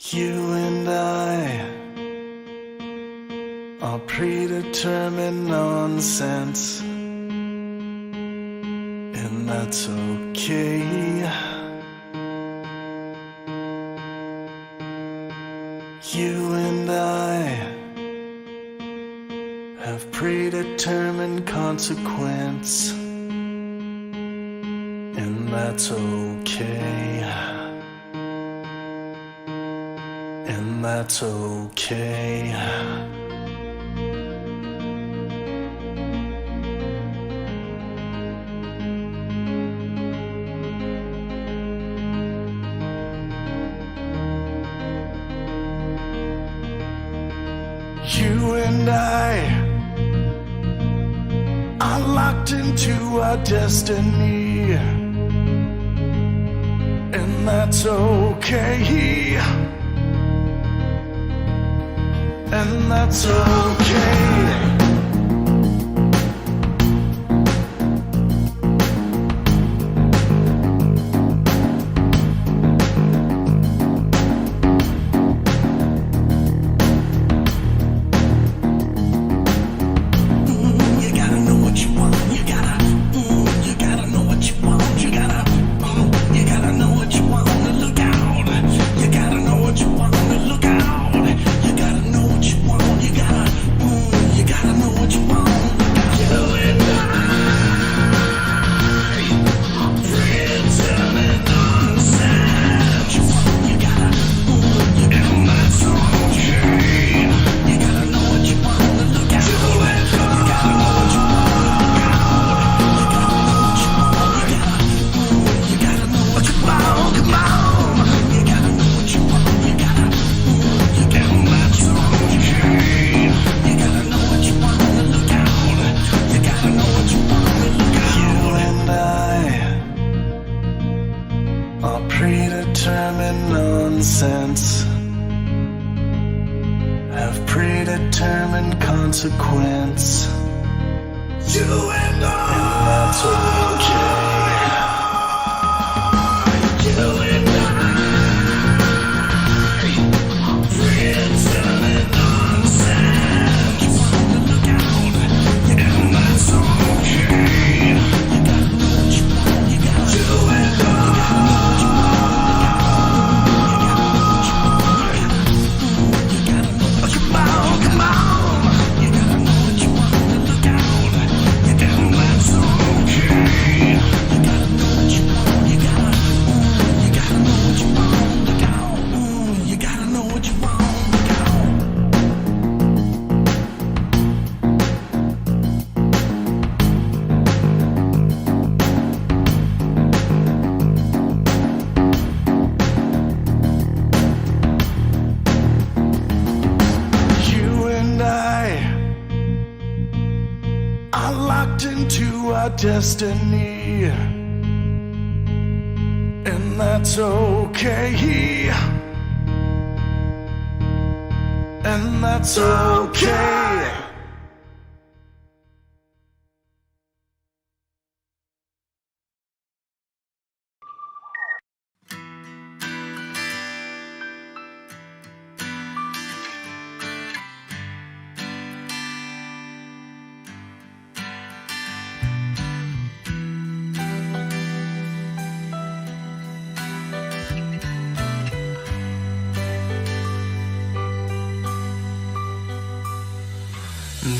You and I are predetermined nonsense, and that's okay. You and I have predetermined consequence, and that's okay. And that's okay. You and I are locked into our destiny, and that's okay. And that's okay. Predetermined nonsense have predetermined consequence. You and that's okay. You and I predetermined nonsense. You wanna look out, and that's okay. You gotta know what you want. You gotta do it. Into our destiny, and that's okay. And that's okay.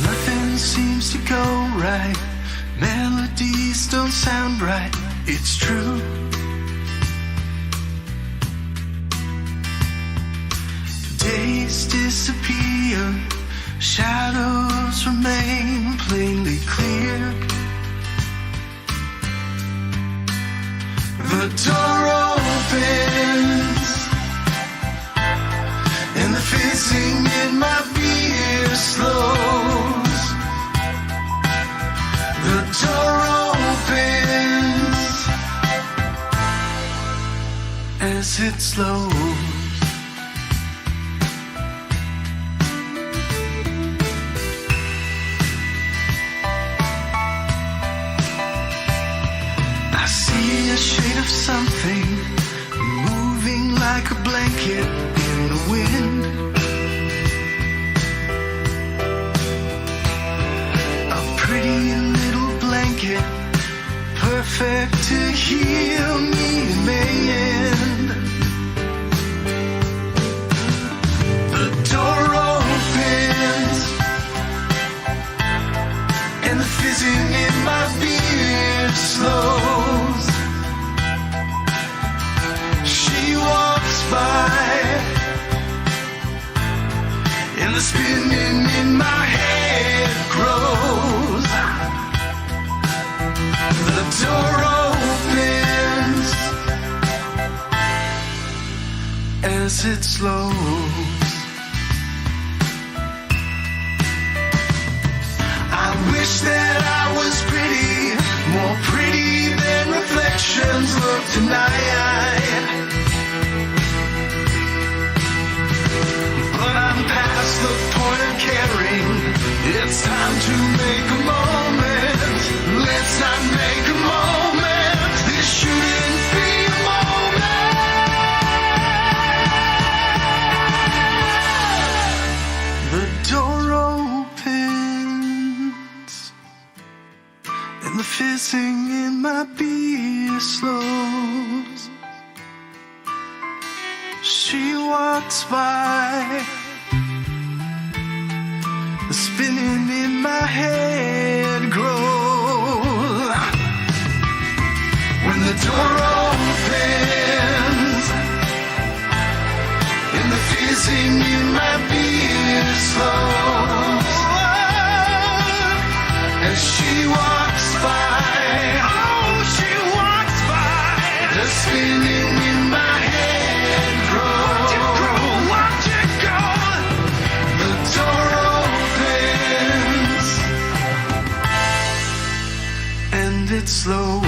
Nothing seems to go right. Melodies don't sound right. It's true. Days disappear. Shadows remain plainly clear. The door opens, and the fizzing in my beer slows. The door opens as it slows. I see a shade of something moving like a blanket in wind. A pretty little blanket, perfect to heal me in May end. The door opens, and the fizzing in my beer slows. She walks by, and the spinning in my head grows. The door opens as it slows. I wish that I was pretty, more pretty than reflections look tonight. But I'm past the point of caring. It's time to make a moment. Let's not make a moment. This shouldn't be a moment. The door opens, and the fizzing in my beer slows. She walks by, the spinning in my head grows. When the door opens, and the fizzing in my beer slows. As she walks by, oh, she walks by, the spinning in my head grows. Watch it go. The door opens, and it slows.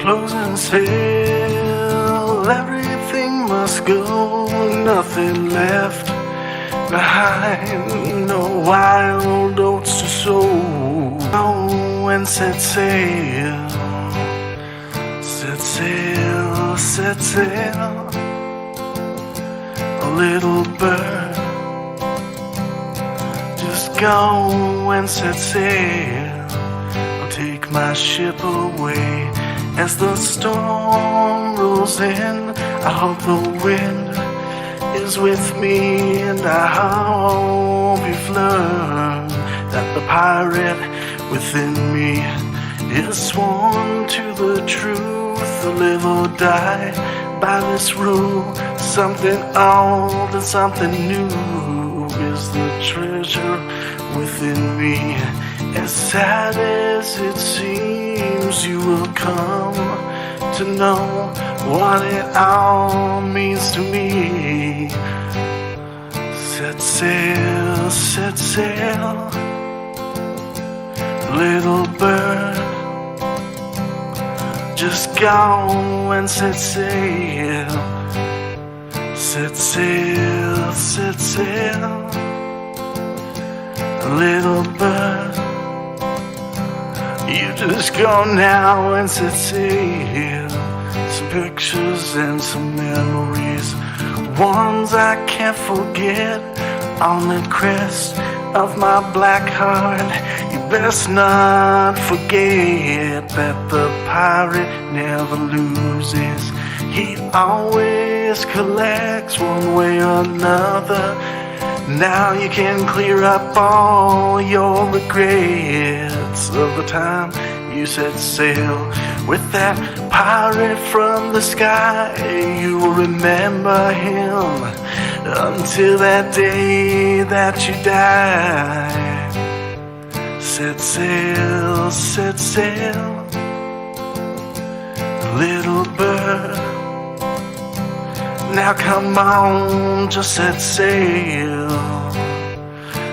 Closing sale, everything must go, nothing left behind, no wild oats to sow. Oh, and set sail, set sail, set sail. A little bird, just go and set sail. I'll take my ship away. As the storm rolls in, I hope the wind is with me, and I hope you've learned that the pirate within me is sworn to the truth. Live or die by this rule. Something old and something new is the treasure within me. As sad as it seems, you will come to know what it all means to me. Set sail, set sail, little bird, just go and set sail. Set sail, set sail, little bird, you just go now and set sail. Some pictures and some memories, ones I can't forget, on the crest of my black heart. You best not forget that the pirate never loses. He always collects one way or another. Now you can clear up all your regrets of the time you set sail with that pirate from the sky. You will remember him until that day that you die. Set sail, little bird. Now come on, just set sail.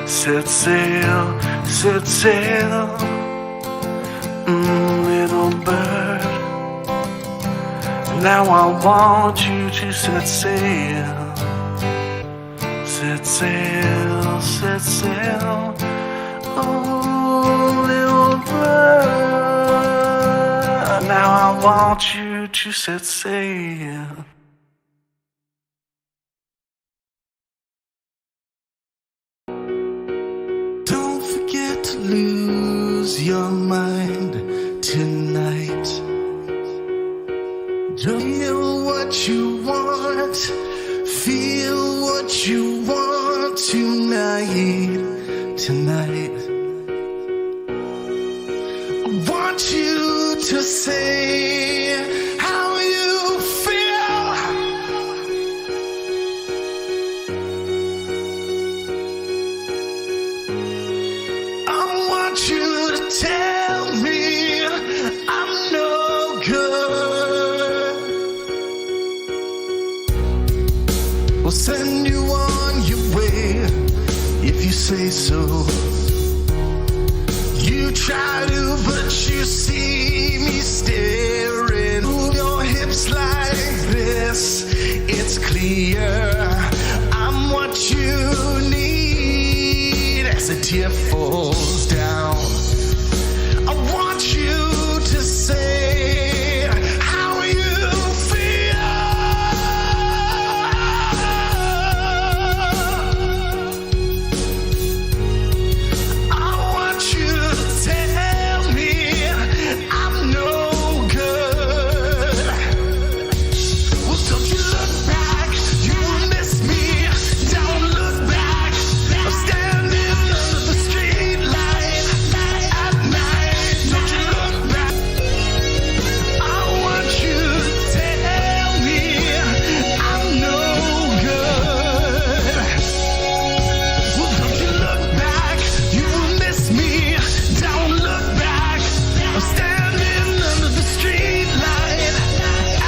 Set sail, little bird. Now I want you to set sail. Set sail, oh little bird. Now I want you to set sail. Don't forget to lose your mind tonight. Feel what you want, feel what you want tonight. I want you to say how you feel. I want you to tell me I'm no good. We'll send you on your way if you say so. You try to, but you see me staring. Move your hips like this, it's clear I'm what you need. As a tear falls down, I want you to say how you feel. I want you to tell me I'm no good. Well, don't you look back, you will miss me. Don't look back, I'm standing under the street light at night. Don't you look back, I want you to tell me I'm no good. Well, don't you look back, you will miss me. Don't look back, I'm standing under the street light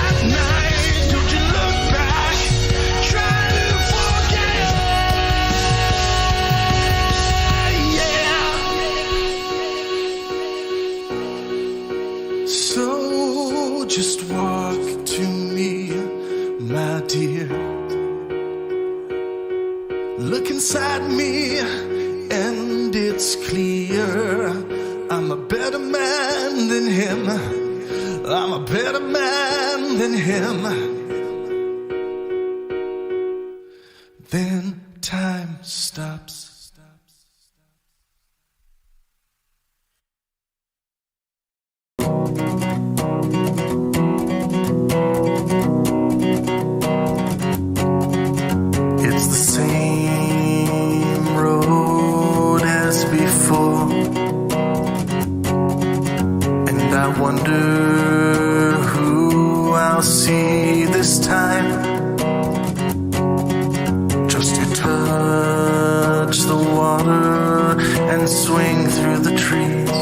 at night. Don't you look back, try to forget. Yeah. So just walk to me, my dear. Look inside me, and it's clear I'm a better man than him. I'm a better man than him. Then time stops. It's the same road as before, and I wonder who I'll see this time. Just to touch the water and swing through the trees.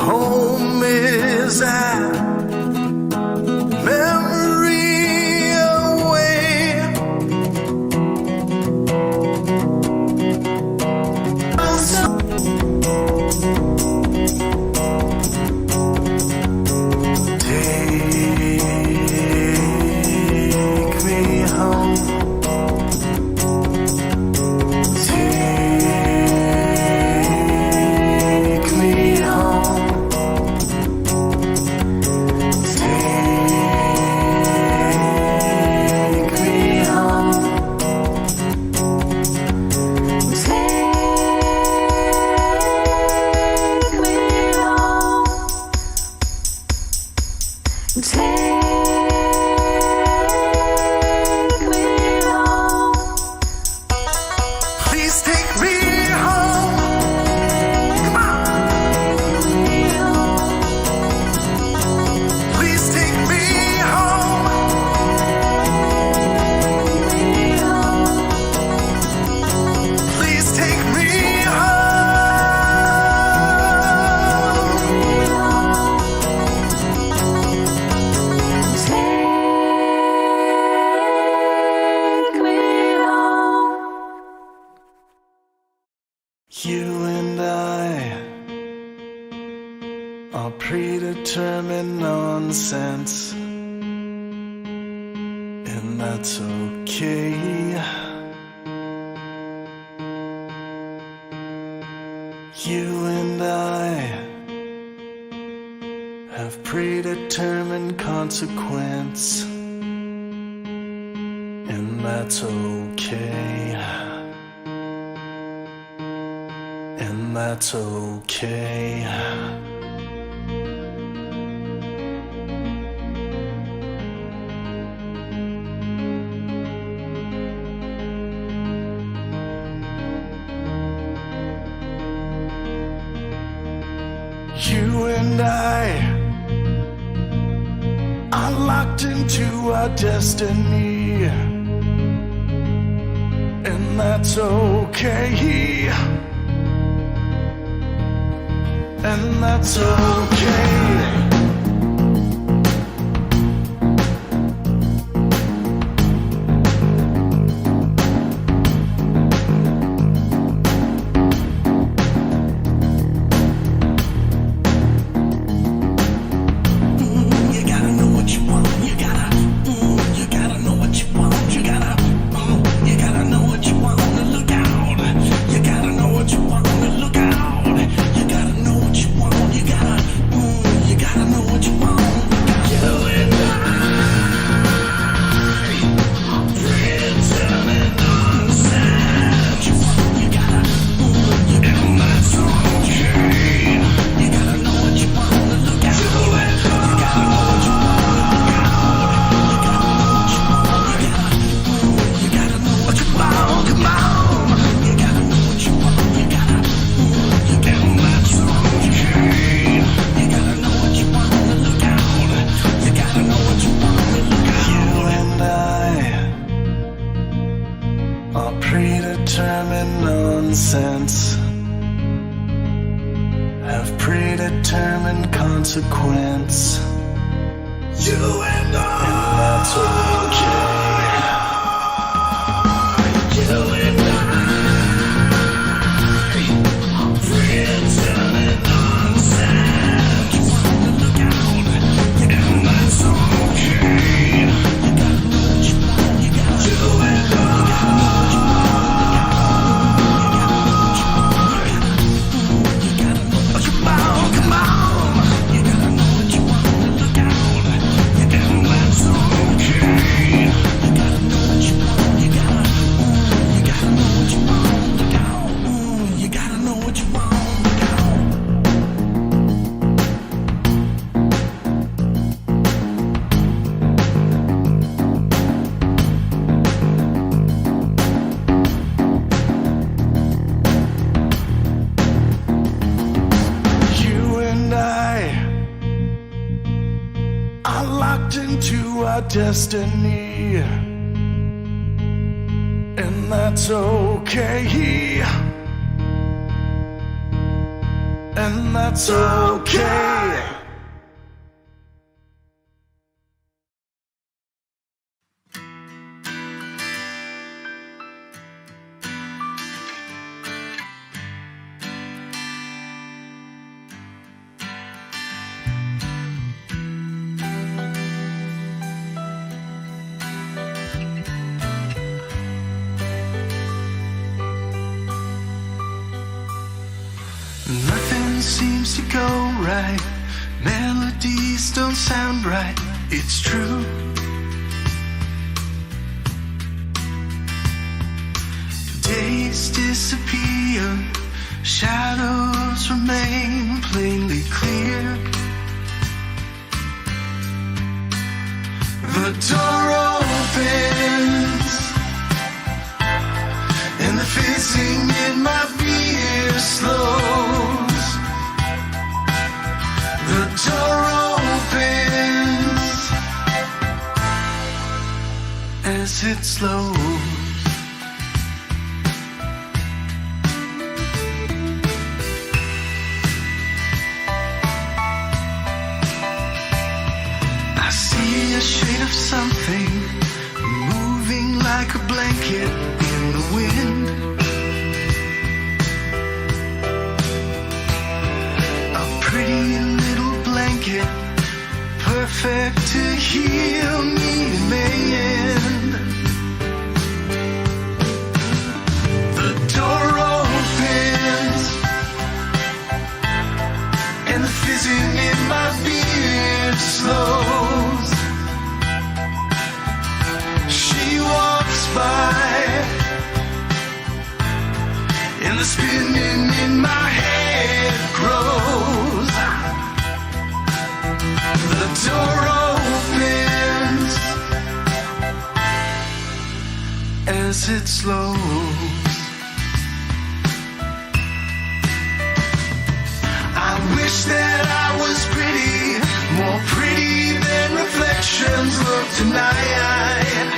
Home is at memory away. You and I are predetermined nonsense, and that's okay. You and I have predetermined consequence, and that's okay. And that's okay. You and I are locked into our destiny, and that's okay. And that's okay. Consequence. You and that's okay. You and I, predetermined nonsense. You wanna look out, and that's okay. You gotta know what you want. You gotta. You and I, you gotta know what you want. Come on. Into our destiny, and that's okay. And that's okay. Nothing seems to go right. Melodies don't sound right. It's true. Days disappear. Shadows remain plainly clear. The door opens, and the fizzing in my beer slows. The door opens as it slows. I see a shade of something moving like a blanket in the wind. perfect to heal me, man. The door opens, and the fizzing in my beer slows. She walks by, and the spinning in my head grows. The door opens as it slows. I wish that I was pretty, more pretty than reflections look tonight.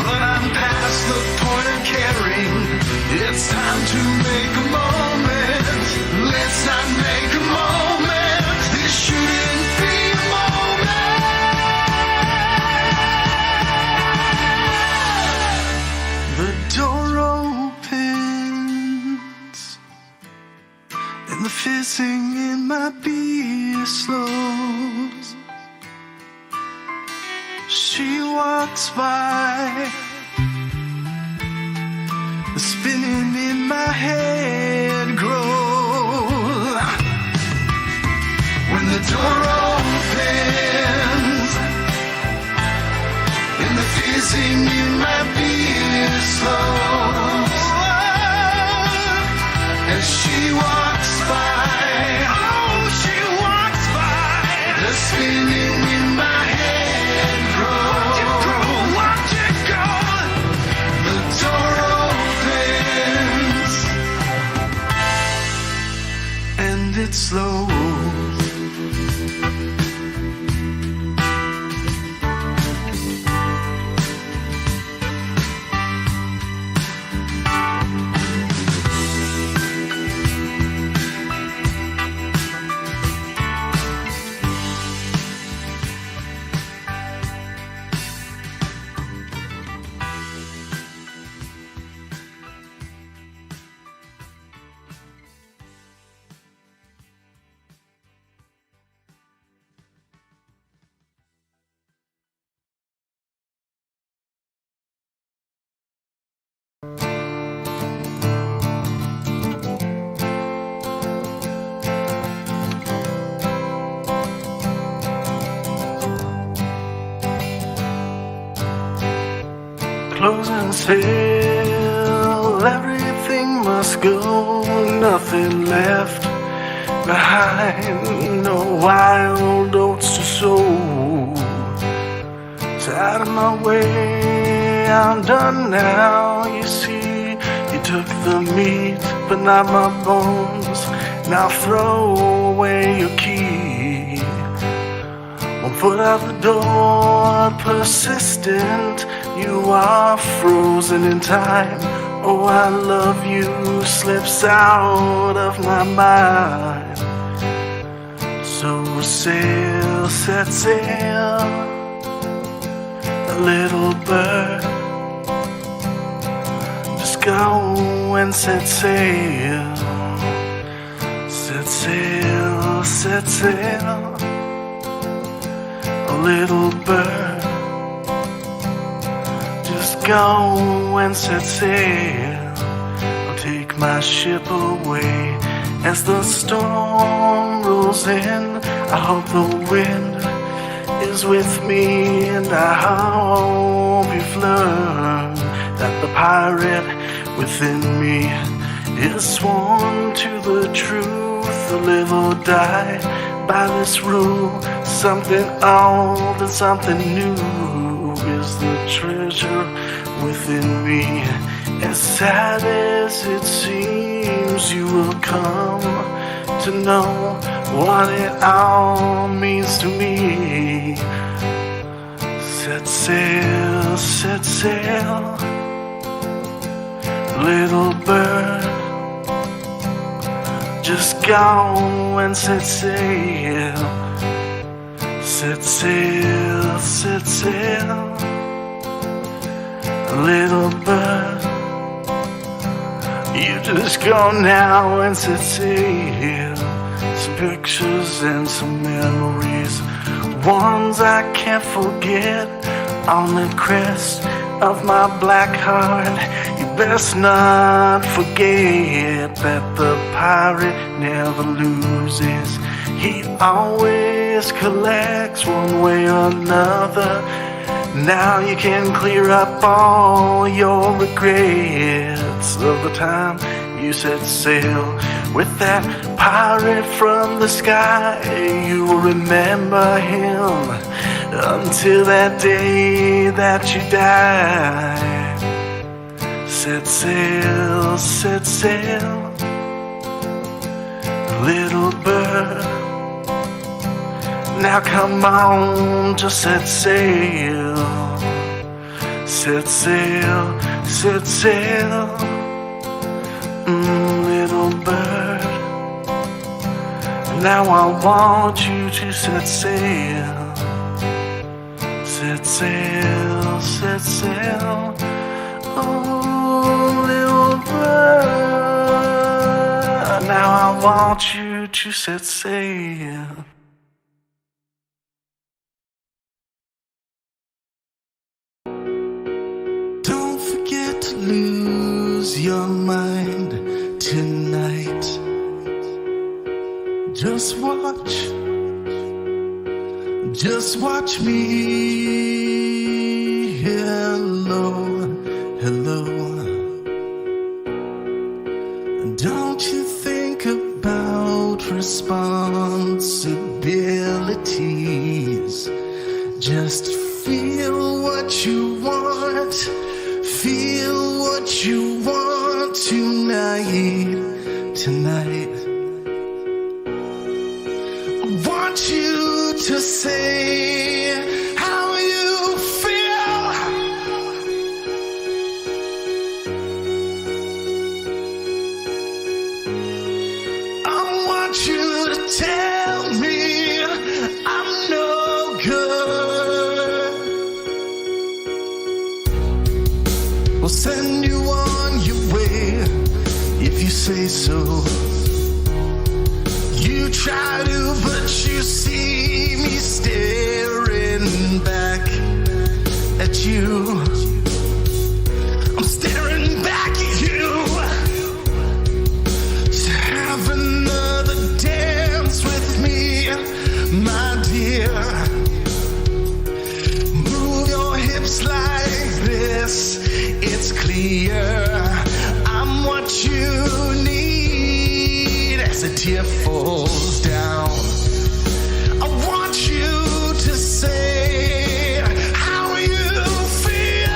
But I'm past the point of caring. It's time to make a moment. Let's not make a moment. This shouldn't be a moment. The door opens, and the fizzing in my beer slows. She walks by, the spinning in my head grows. When the door opens, and the fizzing in my beer slows. As she walks by, oh, she walks by, the spinning in my head grows. Watch it go, the door opens, and it slows. Closing sale, everything must go, nothing left behind, no wild oats to sow. It's out of my way, I'm done now, you see. You took the meat, but not my bones, now throw away your key. One foot out the door, persistent, you are frozen in time. Oh, I love you slips out of my mind. So sail, set sail, a little bird. Just go and set sail. Set sail, set sail, a little bird. Just go and set sail. I'll take my ship away as the storm rolls in. I hope the wind is with me, and I hope you've learned that the pirate within me is sworn to the truth. Live or die by this rule. Something old and something new is the treasure within me. As sad as it seems, you will come to know what it all means to me. Set sail, little bird. Just go and set sail. Set sail, set sail, little bird. You just go now and set sail. some pictures and some memories, ones I can't forget. On the crest of my black heart, you best not forget that the pirate never loses. He always collects one way or another. Now you can clear up all your regrets of the time you set sail with that pirate from the sky. You will remember him until that day that you die. Set sail, little bird. Now come on, just set sail. Set sail, little bird. Now I want you to set sail. Set sail, oh little bird. Now I want you to set sail. Don't forget to lose your mind tonight. Just watch me. Hello. Don't you think about responsibilities. Just feel what you want. Feel what you want tonight. I want you to say how you feel. I want you to tell me I'm no good. We'll send you on your way if you say so. You try to, but you see me staring back at you. I'm staring back at you. So have another dance with me, my dear. Move your hips like this. It's clear I'm what you need. As a tear falls down, I want you to say how you feel.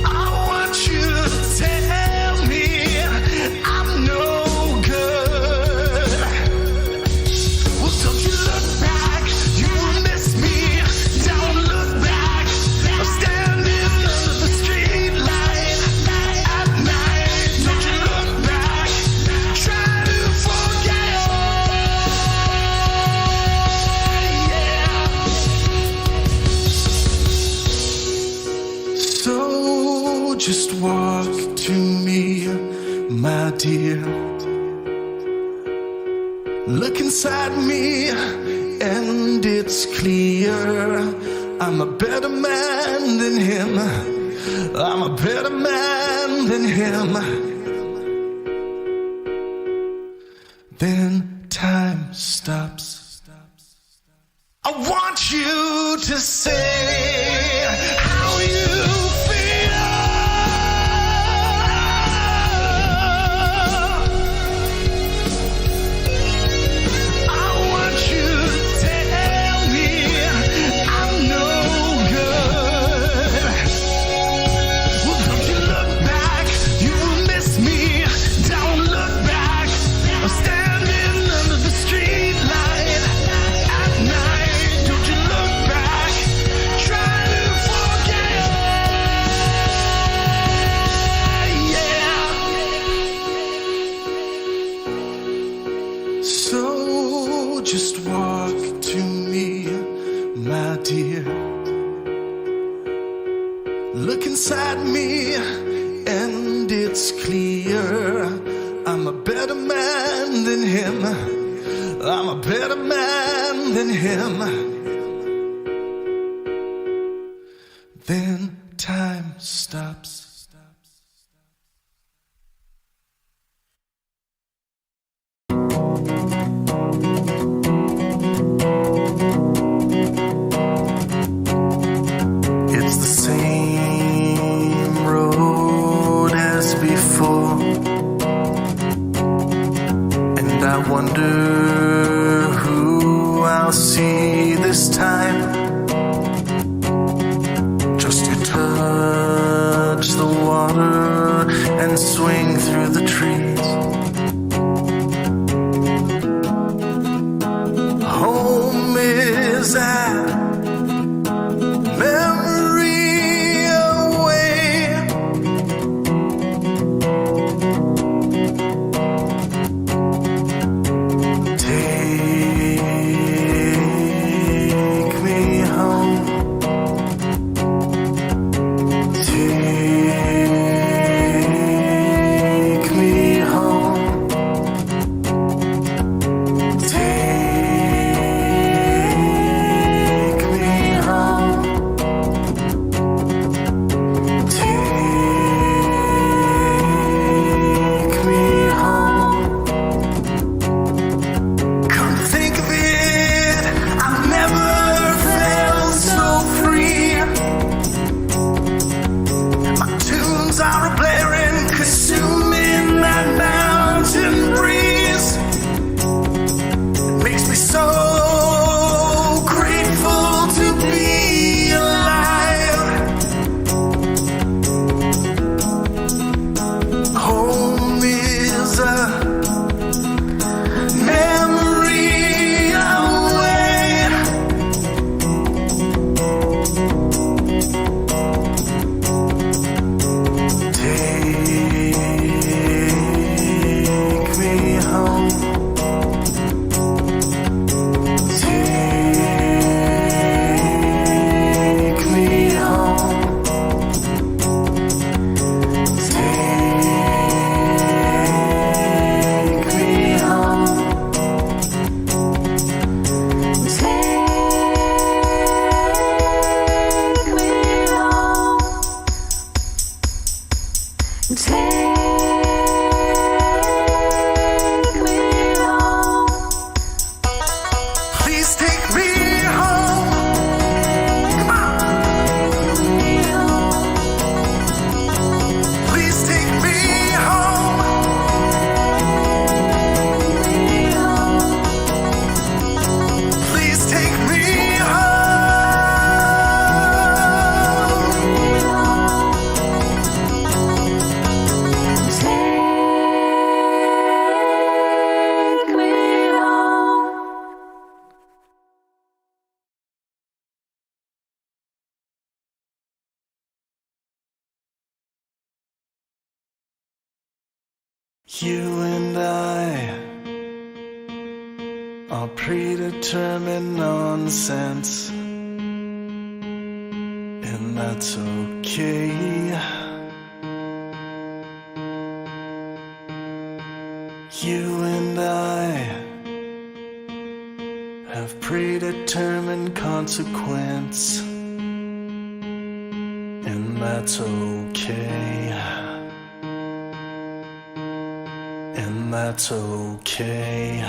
I want you to tell me I'm no good. Well, don't you look back, you will miss me. Don't look back, I'm standing under the street light at night. Don't you look back, try to forget. Yeah. So just walk to me, my dear. Look inside me, and it's clear I'm a better man than him. I'm a better man than him. Then time stops. I want you to say how you feel. I want you to tell me I'm no good. Well, don't you look back, you will miss me. Don't look back, I'm standing under the street light at night. Don't you look back, try to forget. Yeah. So just walk to me, my dear. Look look inside me, and it's clear I'm a better man than him. I'm a better man than him. Then time stops. It's the same road as before, and I wonder who I'll see this time. Just to touch the water and swing through the trees. Home is at memory away. Take me home. Take me home. Take me home. Take me home. Come think of it, I've never felt so free. My tunes are a blaring, consuming that mountain breeze. It makes me so grateful to be alive. Home is a memory away. Take me home. Take me home. Take me home. Please take me home. Come on. Please take me home. Please take me You and I are predetermined nonsense, and that's okay. You and I have predetermined consequence, and that's okay. And that's okay.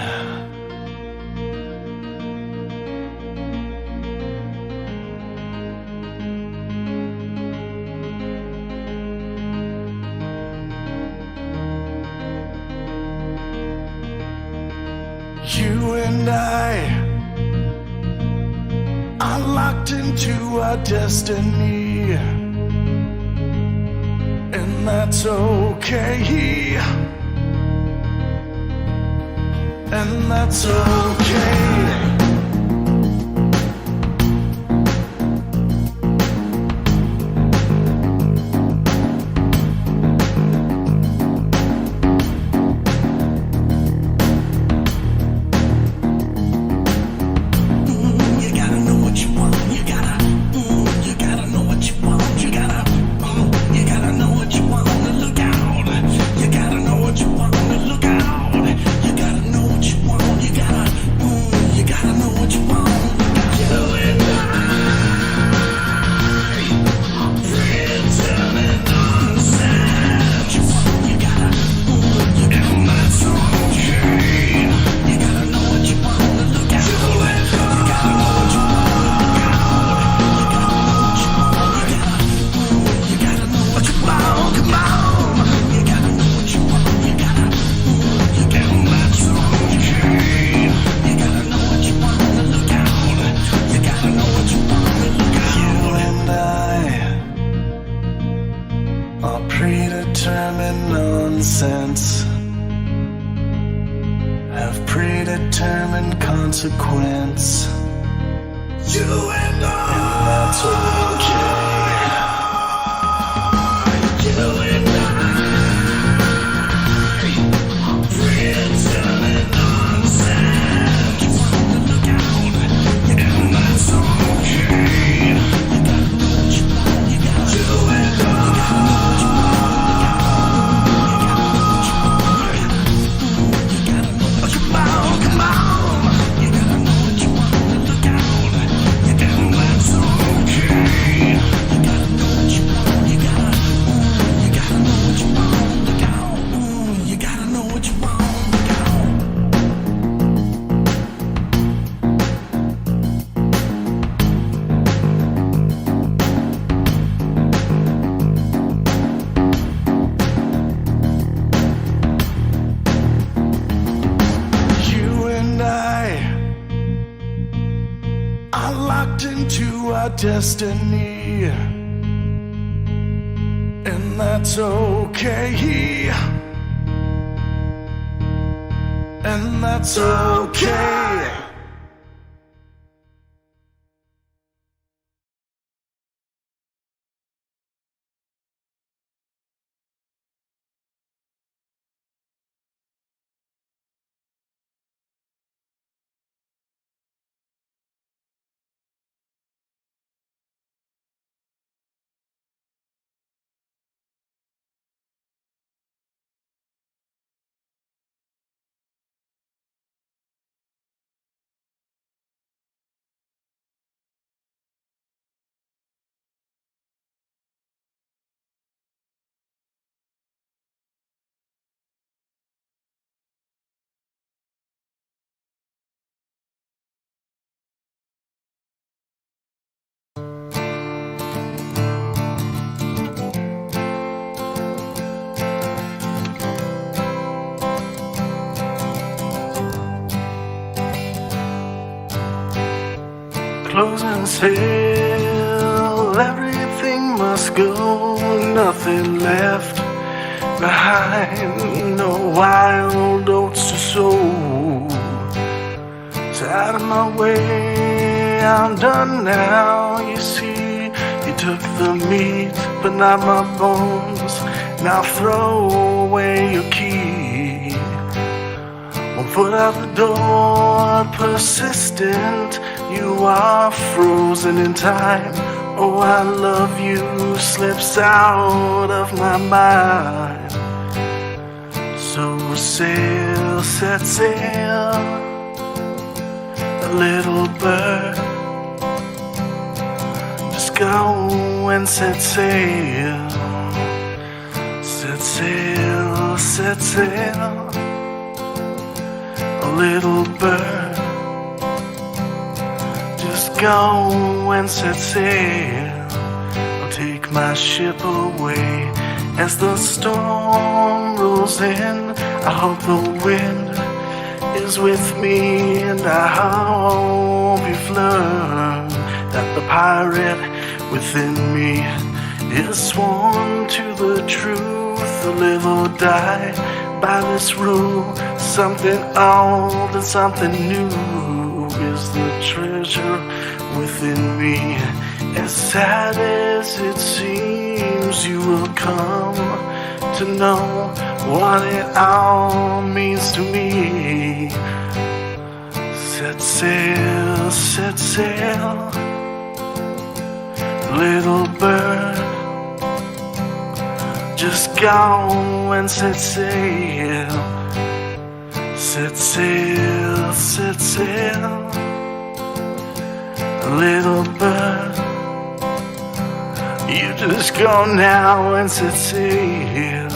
You and I are locked into our destiny, and that's okay. And that's okay. You gotta know what you want. You gotta know what you want. You gotta of predetermined consequence. You and that's okay. You and predetermined nonsense. You want to look out, and that's okay. You gotta know what you want. You gotta you and destiny, and that's okay, and that's okay. Closing sale, everything must go, nothing left behind, no wild oats to sow. So out of my way, I'm done now, you see. You took the meat, but not my bones. Now throw away your key. One foot out the door, persistent. You are frozen in time. Oh, I love you slips out of my mind. So sail, set sail, a little bird. Just go and set sail. Set sail, set sail, a little bird. Just go and set sail. I'll take my ship away as the storm rolls in. I hope the wind is with me, and I hope you've learned that the pirate within me is sworn to the truth. Live or die by this rule. Something old and something new is the treasure within me. As sad as it seems, you will come to know what it all means to me. Set sail, set sail, little bird. Just go and set sail. Set sail, set sail, little bird. You just go now and set sail.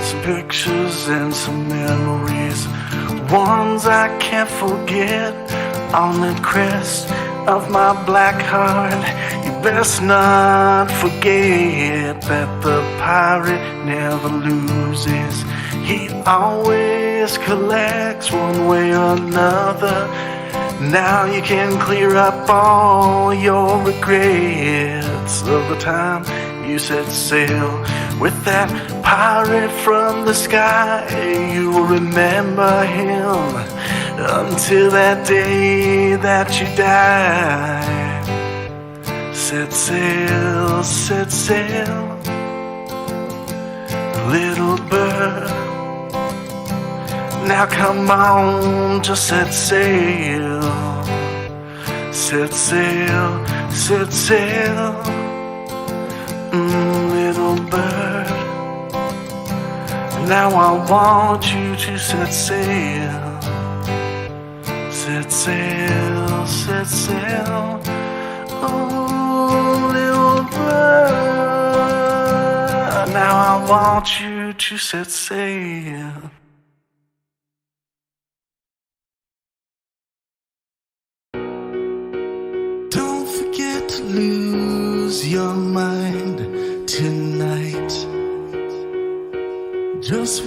Some pictures and some memories, ones I can't forget. On the crest of my black heart, you best not forget that the pirate never loses. He always collects one way or another. Now you can clear up all your regrets of the time you set sail with that pirate from the sky. You will remember him until that day that you die. Set sail, little bird. Now come on, just set sail. Set sail, little bird. Now I want you to set sail. Set sail, oh little bird. Now I want you to set sail. Don't forget to lose your mind tonight. Just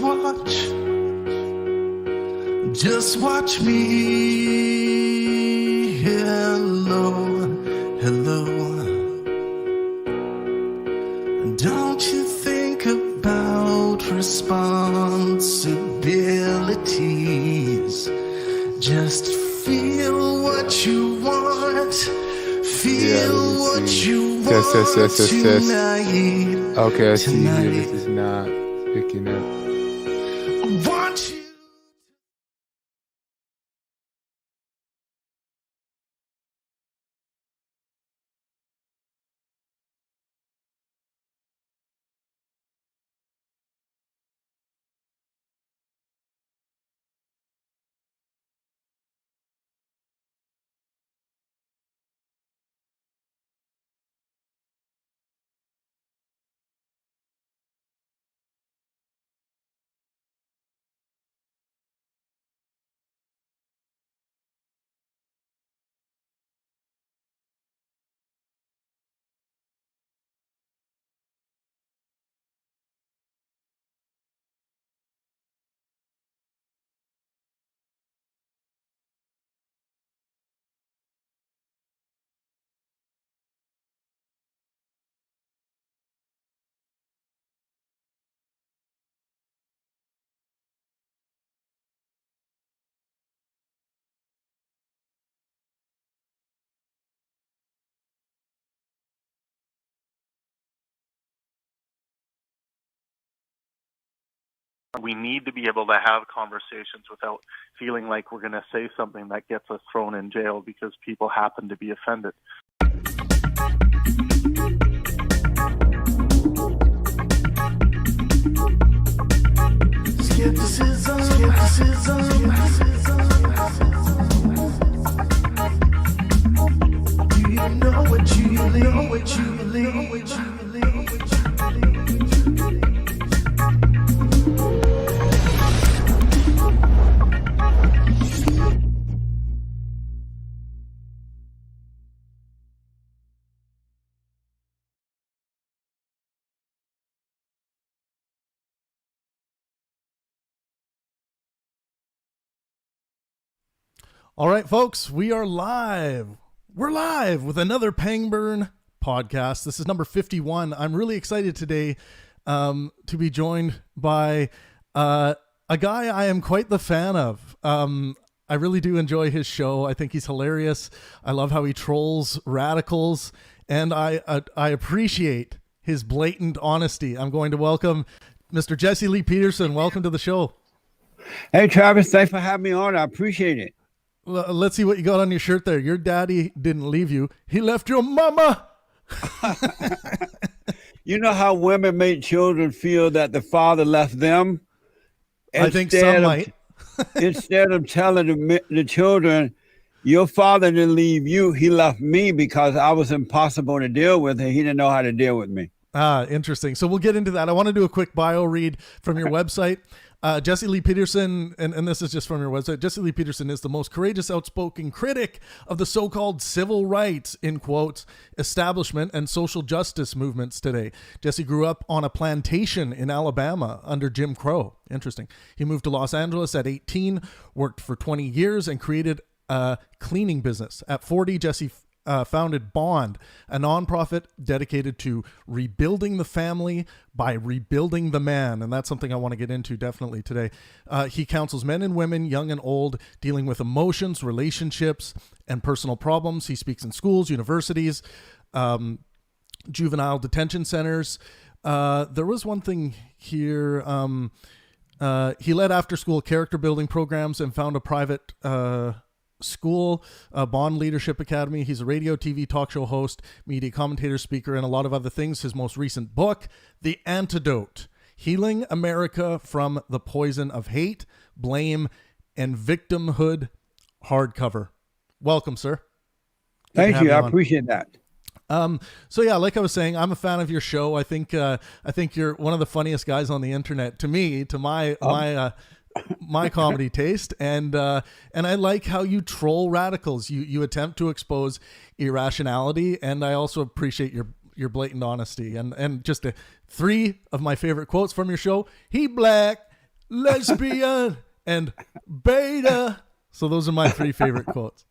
watch me. Hello. Don't you think about responsibilities. Just feel what you want. Feel what you want tonight. Okay, I see here. This is not picking up. I want you. We need to be able to have conversations without feeling like we're going to say something that gets us thrown in jail because people happen to be offended. Skepticism. Do you know what you believe? All right, folks, we are live. We're live with another Pangburn podcast. This is number 51. I'm really excited today to be joined by a guy I am quite the fan of. I really do enjoy his show. I think he's hilarious. I love how he trolls radicals, and I appreciate his blatant honesty. I'm going to welcome Mr. Jesse Lee Peterson. Welcome to the show. Hey, Travis, thanks for having me on. I appreciate it. Let's see what you got on your shirt there. Your daddy didn't leave you. He left your mama. You know how women make children feel that the father left them? I think some might. Instead of telling the children, your father didn't leave you, he left me because I was impossible to deal with and he didn't know how to deal with me. Interesting. So we'll get into that. I want to do a quick bio read from your website. Jesse Lee Peterson, and this is just from your website, Jesse Lee Peterson is the most courageous, outspoken critic of the so-called civil rights, in quotes, establishment and social justice movements today. Jesse grew up on a plantation in Alabama under Jim Crow. Interesting. He moved to Los Angeles at 18, worked for 20 years, and created a cleaning business. At 40, Jesse founded Bond, a nonprofit dedicated to rebuilding the family by rebuilding the man. And that's something I want to get into definitely today. He counsels men and women, young and old, dealing with emotions, relationships, and personal problems. He speaks in schools, universities, juvenile detention centers. There was one thing here. He led after-school character building programs and found a private school, Bond Leadership Academy. He's a radio, TV, talk show host, media commentator, speaker, and a lot of other things. His most recent book, The Antidote: Healing America from the Poison of Hate, Blame, and Victimhood, hardcover. Welcome, sir. Thank you. I appreciate that. So yeah, like I was saying, I'm a fan of your show. I think you're one of the funniest guys on the internet to me, to my comedy taste. And I like how you troll radicals. You attempt to expose irrationality. And I also appreciate your blatant honesty and just three of my favorite quotes from your show: he black, lesbian, and beta. So those are my three favorite quotes.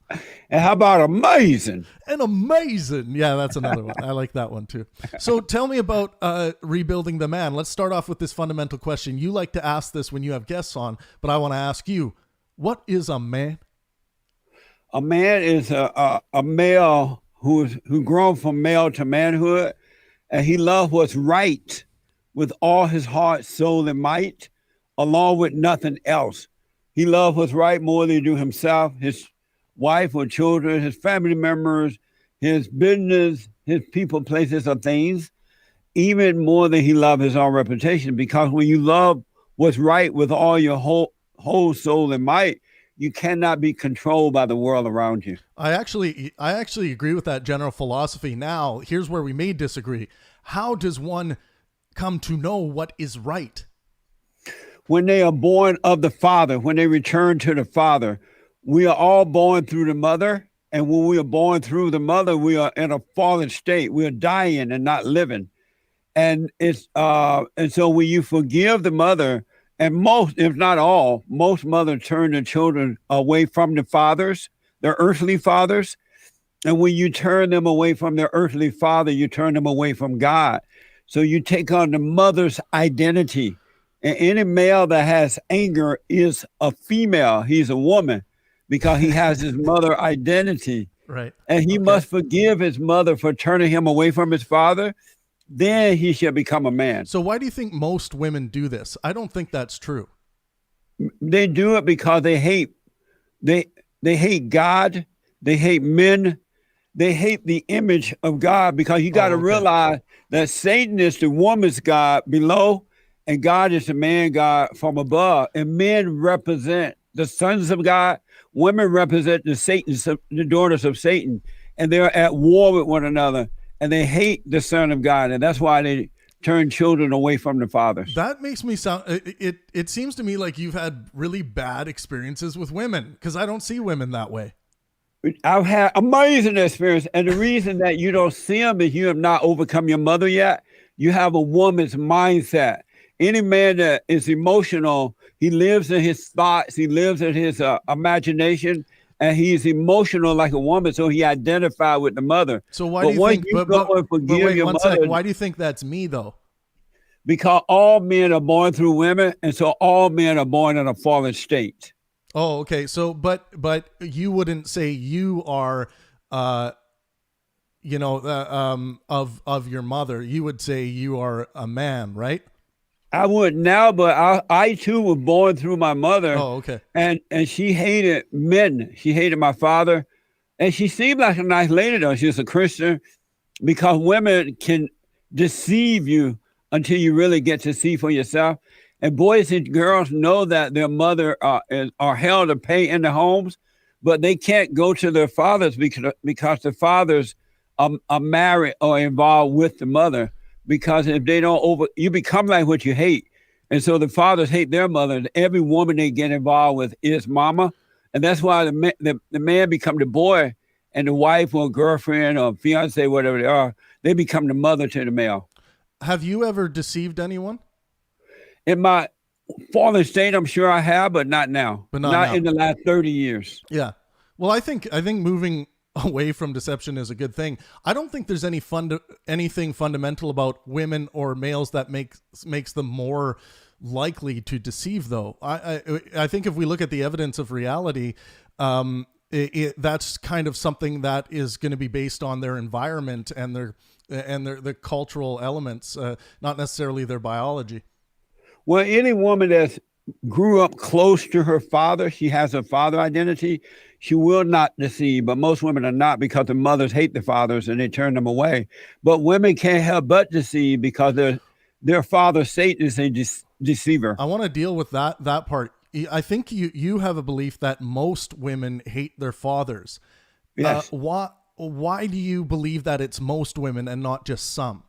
And how about amazing? And amazing. Yeah, that's another one. I like that one too. So tell me about rebuilding the man. Let's start off with this fundamental question. You like to ask this when you have guests on, but I want to ask you, what is a man? A man is a male who grown from male to manhood, and he loves what's right with all his heart, soul, and might, along with nothing else. He loves what's right more than he do himself, his wife or children, his family members, his business, his people, places, or things, even more than he loves his own reputation. Because when you love what's right with all your whole soul and might, you cannot be controlled by the world around you. I actually agree with that general philosophy. Now, here's where we may disagree. How does one come to know what is right? When they are born of the Father, when they return to the Father, we are all born through the mother. And when we are born through the mother, we are in a fallen state. We are dying and not living. And so when you forgive the mother, and most, if not all, most mothers turn their children away from the fathers, their earthly fathers. And when you turn them away from their earthly father, you turn them away from God. So you take on the mother's identity. And any male that has anger is a female. He's a woman because he has his mother identity. Right. And he must forgive his mother for turning him away from his father. Then he shall become a man. So why do you think most women do this? I don't think that's true. They do it because they hate God. They hate men. They hate the image of God, because you got to realize that Satan is the woman's God below, and God is the man God from above. And men represent the sons of God. Women represent the daughters of Satan. And they're at war with one another. And they hate the Son of God. And that's why they turn children away from the fathers. That makes me sound, it seems to me like you've had really bad experiences with women, because I don't see women that way. I've had amazing experience. And the reason that you don't see them is you have not overcome your mother yet. You have a woman's mindset. Any man that is emotional, he lives in his thoughts, he lives in his imagination, and he's emotional like a woman, so he identifies with the mother. So why do you think? Why do you think that's me though? Because all men are born through women, and so all men are born in a fallen state. Oh, okay. So, but you wouldn't say you are, of your mother. You would say you are a man, right? I would now, but I too was born through my mother. Oh, okay. And she hated men. She hated my father. And she seemed like a nice lady, though. She was a Christian, because women can deceive you until you really get to see for yourself. And boys and girls know that their mother are held to pay in the homes, but they can't go to their fathers because the fathers are married or involved with the mother. Because if they don't you become like what you hate. And so the fathers hate their mother. And every woman they get involved with is mama. And that's why the man become the boy, and the wife or girlfriend or fiance, whatever they are, they become the mother to the male. Have you ever deceived anyone? In my fallen state, I'm sure I have, but not now. But not now. In the last 30 years. Yeah. Well, I think moving away from deception is a good thing. I don't think there's anything fundamental about women or males that makes them more likely to deceive, though. I think if we look at the evidence of reality, that's kind of something that is going to be based on their environment and their cultural elements, not necessarily their biology. Well, any woman that grew up close to her father, she has a father identity, she will not deceive. But most women are not, because the mothers hate the fathers and they turn them away. But women can't help but deceive because their father, Satan, is a deceiver. I want to deal with that part. I think you have a belief that most women hate their fathers. Yes. Why do you believe that it's most women and not just some?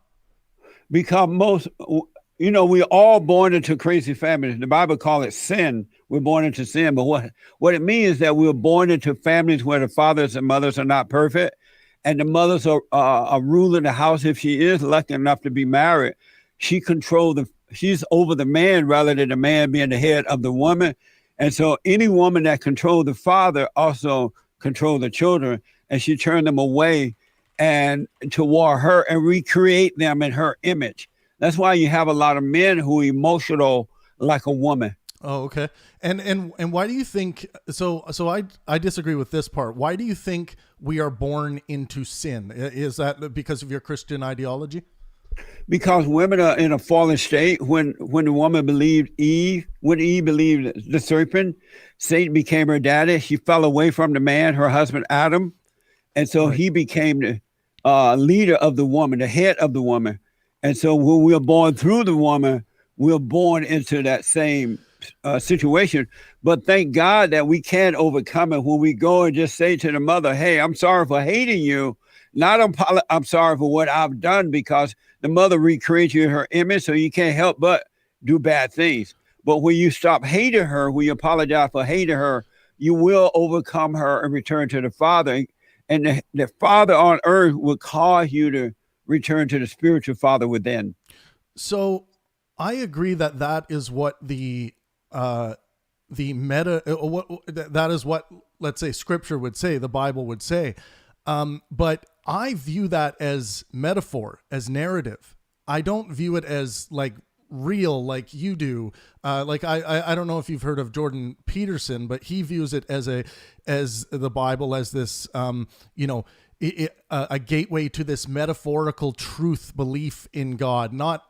Because we're all born into crazy families. The Bible calls it sin. We're born into sin. But what it means is that we're born into families where the fathers and mothers are not perfect. And the mothers are ruling the house. If she is lucky enough to be married, she's over the man rather than the man being the head of the woman. And so any woman that controls the father also controls the children. And she turned them away and toward her and recreate them in her image. That's why you have a lot of men who are emotional like a woman. Oh, okay. And why do you think so I disagree with this part. Why do you think we are born into sin? Is that because of your Christian ideology? Because women are in a fallen state. When the woman believed Eve, when Eve believed the serpent, Satan became her daddy. She fell away from the man, her husband Adam. And so he became the leader of the woman, the head of the woman. And so when we're born through the woman, we're born into that same situation. But thank God that we can overcome it when we go and just say to the mother, hey, I'm sorry for hating you. Not I'm sorry for what I've done, because the mother recreates you in her image, so you can't help but do bad things. But when you stop hating her, when you apologize for hating her, you will overcome her and return to the Father. And the Father on earth will cause you to return to the spiritual Father within. So I agree that is what the meta, that is what, let's say, Scripture would say, the Bible would say. But I view that as metaphor, as narrative. I don't view it as like real like you do. Like I don't know if you've heard of Jordan Peterson, but he views it as the Bible as this a gateway to this metaphorical truth belief in God, not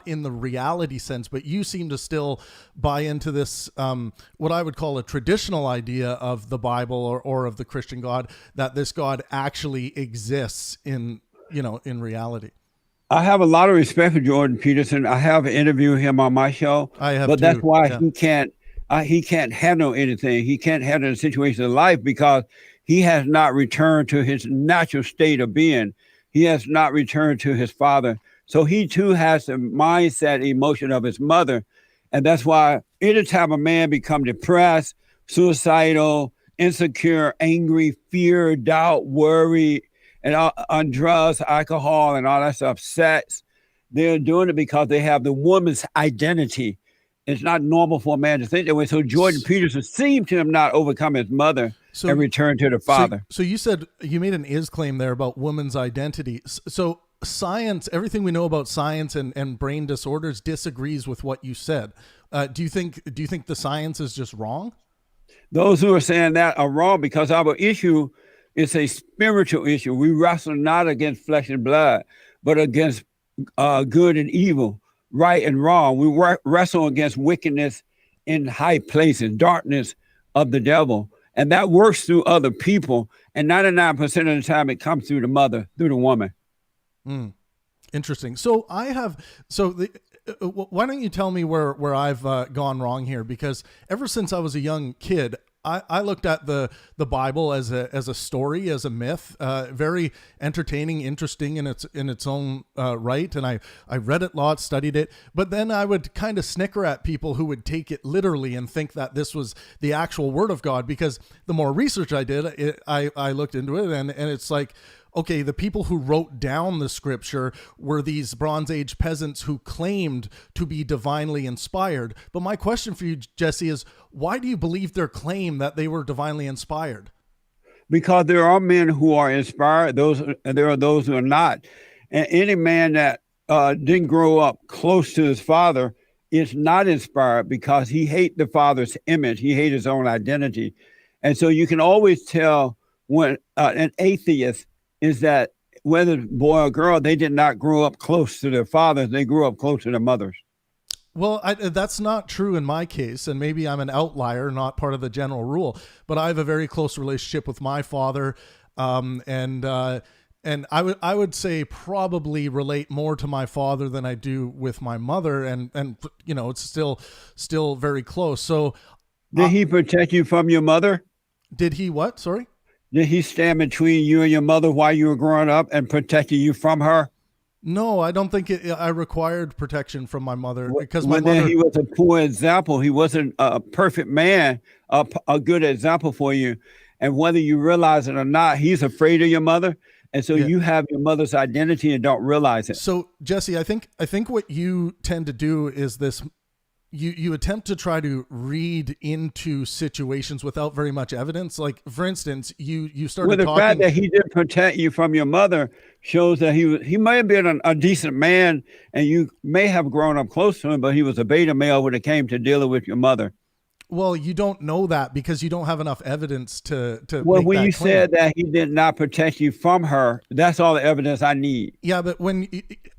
in the reality sense, but you seem to still buy into this, what I would call a traditional idea of the Bible or of the Christian God, that this God actually exists in reality. I have a lot of respect for Jordan Peterson. I have interviewed him on my show, but that's why he can't handle anything. He can't handle the situation of life because he has not returned to his natural state of being. He has not returned to his father. So he too has the mindset, emotion of his mother. And that's why anytime a man becomes depressed, suicidal, insecure, angry, fear, doubt, worry, and on drugs, alcohol, and all that stuff, sex, they're doing it because they have the woman's identity. It's not normal for a man to think that way. So Jordan Peterson seemed to him not overcome his mother and return to the father. So you said, you made an is claim there about woman's identity. So science, everything we know about science and brain disorders disagrees with what you said. Do you think the science is just wrong? Those who are saying that are wrong, because our issue is a spiritual issue. We wrestle not against flesh and blood, but against good and evil, right and wrong. We wrestle against wickedness in high places, darkness of the devil. And that works through other people. And 99% of the time it comes through the mother, through the woman. Interesting. So why don't you tell me where I've gone wrong here? Because ever since I was a young kid, I looked at the Bible as a story, as a myth, very entertaining, interesting in its own right. And I read it lots, studied it, but then I would kind of snicker at people who would take it literally and think that this was the actual word of God. Because the more research I did, I looked into it, and it's like, okay, the people who wrote down the scripture were these Bronze Age peasants who claimed to be divinely inspired. But my question for you, Jesse, is why do you believe their claim that they were divinely inspired? because there are men who are inspired, and there are those who are not. And any man that didn't grow up close to his father is not inspired because he hates the father's image. He hates his own identity. And so you can always tell when an atheist is that whether boy or girl, they did not grow up close to their fathers. They grew up close to their mothers. Well, that's not true in my case, and maybe I'm an outlier, not part of the general rule, but I have a very close relationship with my father, and I would say probably relate more to my father than I do with my mother, and it's still very close. So, did he protect you from your mother? Did he what? Sorry? Did he stand between you and your mother while you were growing up and protecting you from her? No, I don't think I required protection from my mother because my mother. He was a poor example. He wasn't a perfect man, a good example for you. And whether you realize it or not, he's afraid of your mother. And so you have your mother's identity and don't realize it. So, Jesse, I think what you tend to do is this. You attempt to try to read into situations without very much evidence. Like, for instance, you started well, the talking. fact that he did protect you from your mother shows that he may have been a decent man, and you may have grown up close to him, but he was a beta male when it came to dealing with your mother. Well, you don't know that because you don't have enough evidence to. Well, make when that you claim. said that he did not protect you from her, that's all the evidence I need. Yeah, but when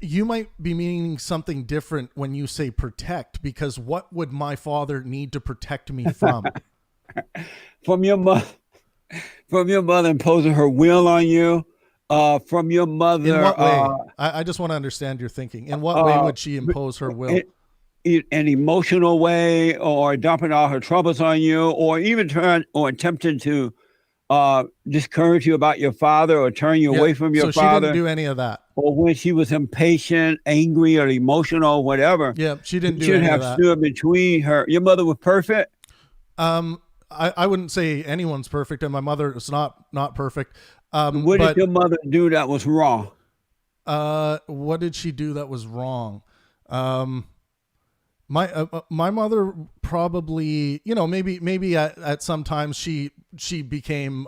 you might be meaning something different when you say protect, because what would my father need to protect me from? From your mother imposing her will on you. From your mother. In what way? I just want to understand your thinking. In what way would she impose her will? An emotional way, or dumping all her troubles on you, or even attempting to discourage you about your father or turn you away from your father. So she didn't do any of that. Or when she was impatient, angry, or emotional, or whatever. Yeah, she didn't do any of that. Should have stood between her. Your mother was perfect? I wouldn't say anyone's perfect, and my mother is not perfect. What did your mother do that was wrong? What did she do that was wrong? My mother probably, maybe at some times she became,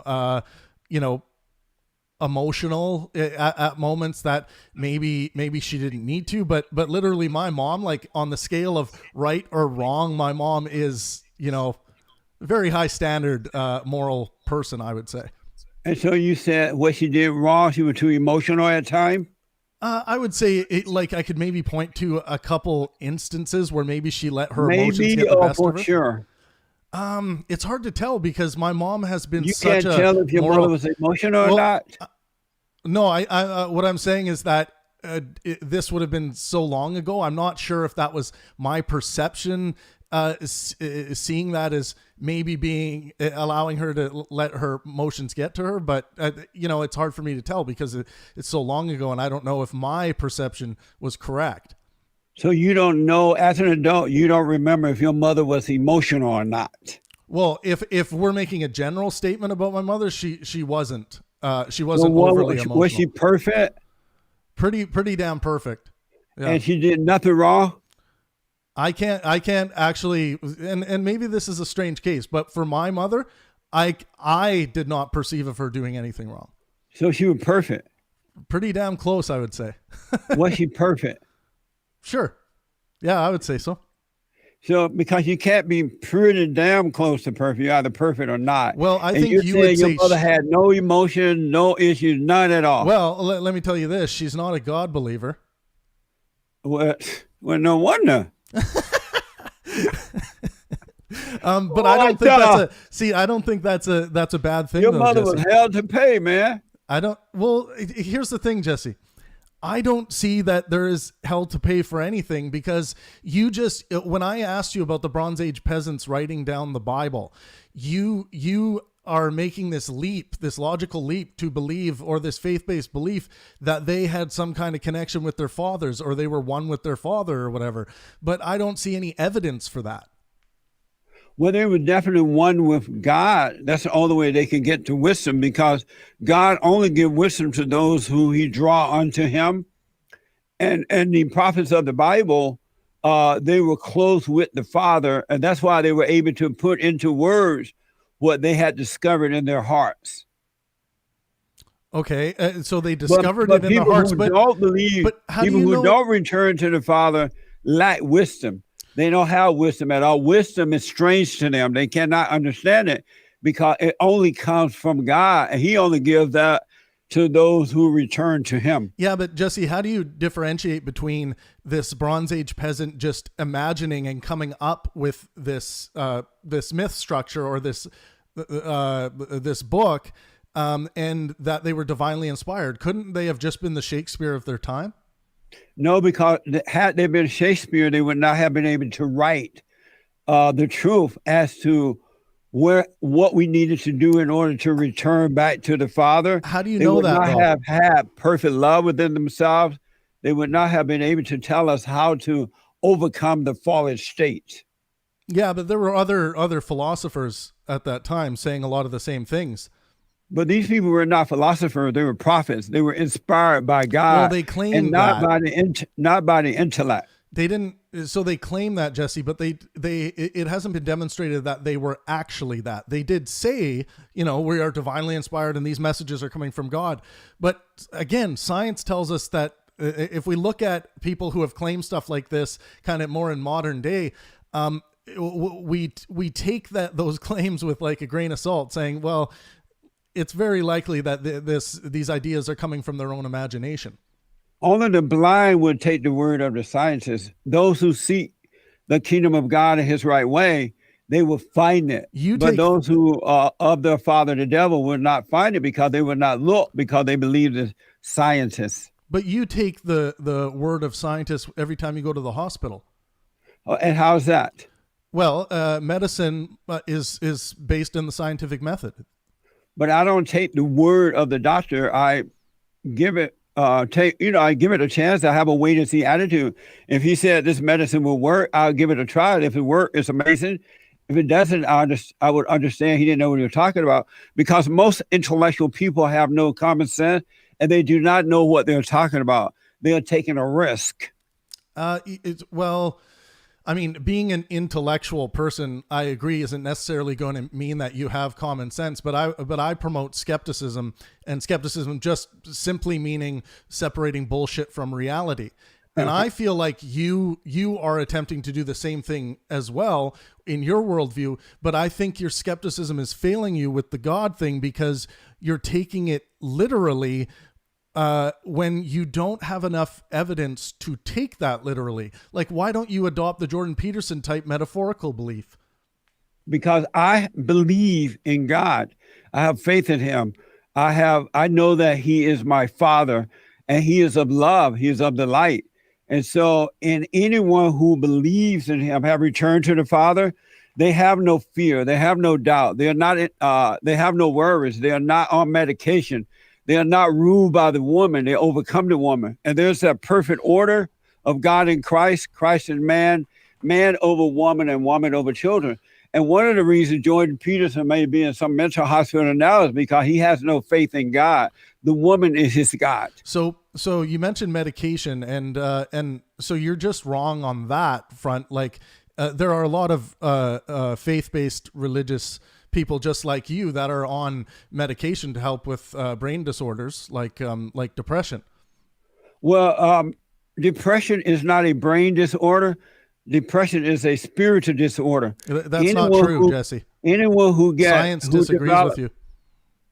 emotional at moments that maybe she didn't need to, but literally my mom, like on the scale of right or wrong, my mom is, very high standard, moral person, I would say. And so you said what she did wrong, she was too emotional at times? I would say I could maybe point to a couple instances where maybe she let her emotions get the best of her. Sure. It's hard to tell because my mom has been You such can't tell if your mother was emotional or not? No, I what I'm saying is that this would have been so long ago. I'm not sure if that was my perception, seeing that as maybe being allowing her to let her emotions get to her, but it's hard for me to tell because it's so long ago, and I don't know if my perception was correct. So you don't know, as an adult, you don't remember if your mother was emotional or not. Well, if we're making a general statement about my mother, she wasn't. She wasn't overly emotional. Was she perfect? Pretty damn perfect. Yeah. And she did nothing wrong? I can't actually, and maybe this is a strange case, but for my mother, I did not perceive of her doing anything wrong. So she was perfect? Pretty damn close, I would say. Was she perfect? Sure. Yeah, I would say so. So because you can't be pretty damn close to perfect, you're either perfect or not. Well, I and think you would say your mother had no emotion, no issues, none at all. Well, let me tell you this: she's not a God believer. Well, no wonder. But I don't think I don't think that's a bad thing. Your though, mother Jesse. was hell to pay, man. Well, here's the thing, Jesse. I don't see that there is hell to pay for anything because when I asked you about the Bronze Age peasants writing down the Bible, you are making this logical leap to believe, or this faith-based belief that they had some kind of connection with their fathers, or they were one with their father or whatever. But I don't see any evidence for that. Well, they were definitely one with God. That's the only way they can get to wisdom, because God only gives wisdom to those who he draw unto him. And the prophets of the Bible, they were close with the Father, and that's why they were able to put into words what they had discovered in their hearts. Okay, so they But, discovered but it in their people hearts. who But don't believe, but how do people you who know? don't return to the Father lack wisdom. They don't have wisdom at all. Wisdom is strange to them. They cannot understand it because it only comes from God, and He only gives that to those who return to Him. Yeah, but Jesse, how do you differentiate between this Bronze Age peasant just imagining and coming up with this this myth structure or this book, and that they were divinely inspired? Couldn't they have just been the Shakespeare of their time? No, because had they been Shakespeare, they would not have been able to write the truth as to what we needed to do in order to return back to the Father. How do you They know would that, not though? have had perfect love within themselves. They would not have been able to tell us how to overcome the fallen state. Yeah, but there were other philosophers at that time saying a lot of the same things. But these people were not philosophers; they were prophets. They were inspired by God, Well, they claimed and not that. not by the intellect. They didn't. So they claim that, Jesse, but it hasn't been demonstrated that they were actually that. They did say, we are divinely inspired and these messages are coming from God. But again, science tells us that if we look at people who have claimed stuff like this kind of more in modern day, we take those claims with like a grain of salt, saying, well, it's very likely that these ideas are coming from their own imagination. Only the blind would take the word of the scientists. Those who seek the kingdom of God in His right way, they will find it. But those who are of their father, the devil, will not find it because they will not look, because they believe the scientists. But you take the word of scientists every time you go to the hospital. And how's that? Well, medicine is based in the scientific method. But I don't take the word of the doctor. I give it I give it a chance. I have a wait and see attitude. If he said this medicine will work, I'll give it a try. If it works, it's amazing. If it doesn't, I would understand he didn't know what he was talking about, because most intellectual people have no common sense and they do not know what they're talking about. They are taking a risk. I mean, being an intellectual person, I agree, isn't necessarily going to mean that you have common sense. But I promote skepticism, and skepticism just simply meaning separating bullshit from reality. And I feel like you are attempting to do the same thing as well in your worldview. But I think your skepticism is failing you with the God thing, because you're taking it literally when you don't have enough evidence to take that literally. Like, why don't you adopt the Jordan Peterson type metaphorical belief? Because I believe in God. I have faith in Him. I know that He is my Father, and He is of love. He is of the light. And so in anyone who believes in Him, have returned to the Father, they have no fear. They have no doubt. They are not, they have no worries. They are not on medication. They are not ruled by the woman. They overcome the woman. And there's that perfect order of God in Christ, Christ and man, man over woman, and woman over children. And one of the reasons Jordan Peterson may be in some mental hospital now is because he has no faith in God. The woman is his God. So you mentioned medication, and so you're just wrong on that front. Like, there are a lot of faith-based religious people just like you that are on medication to help with brain disorders like depression. Well, depression is not a brain disorder. Depression is a spiritual disorder. That's not true, Jesse. Anyone who gets science disagrees with you.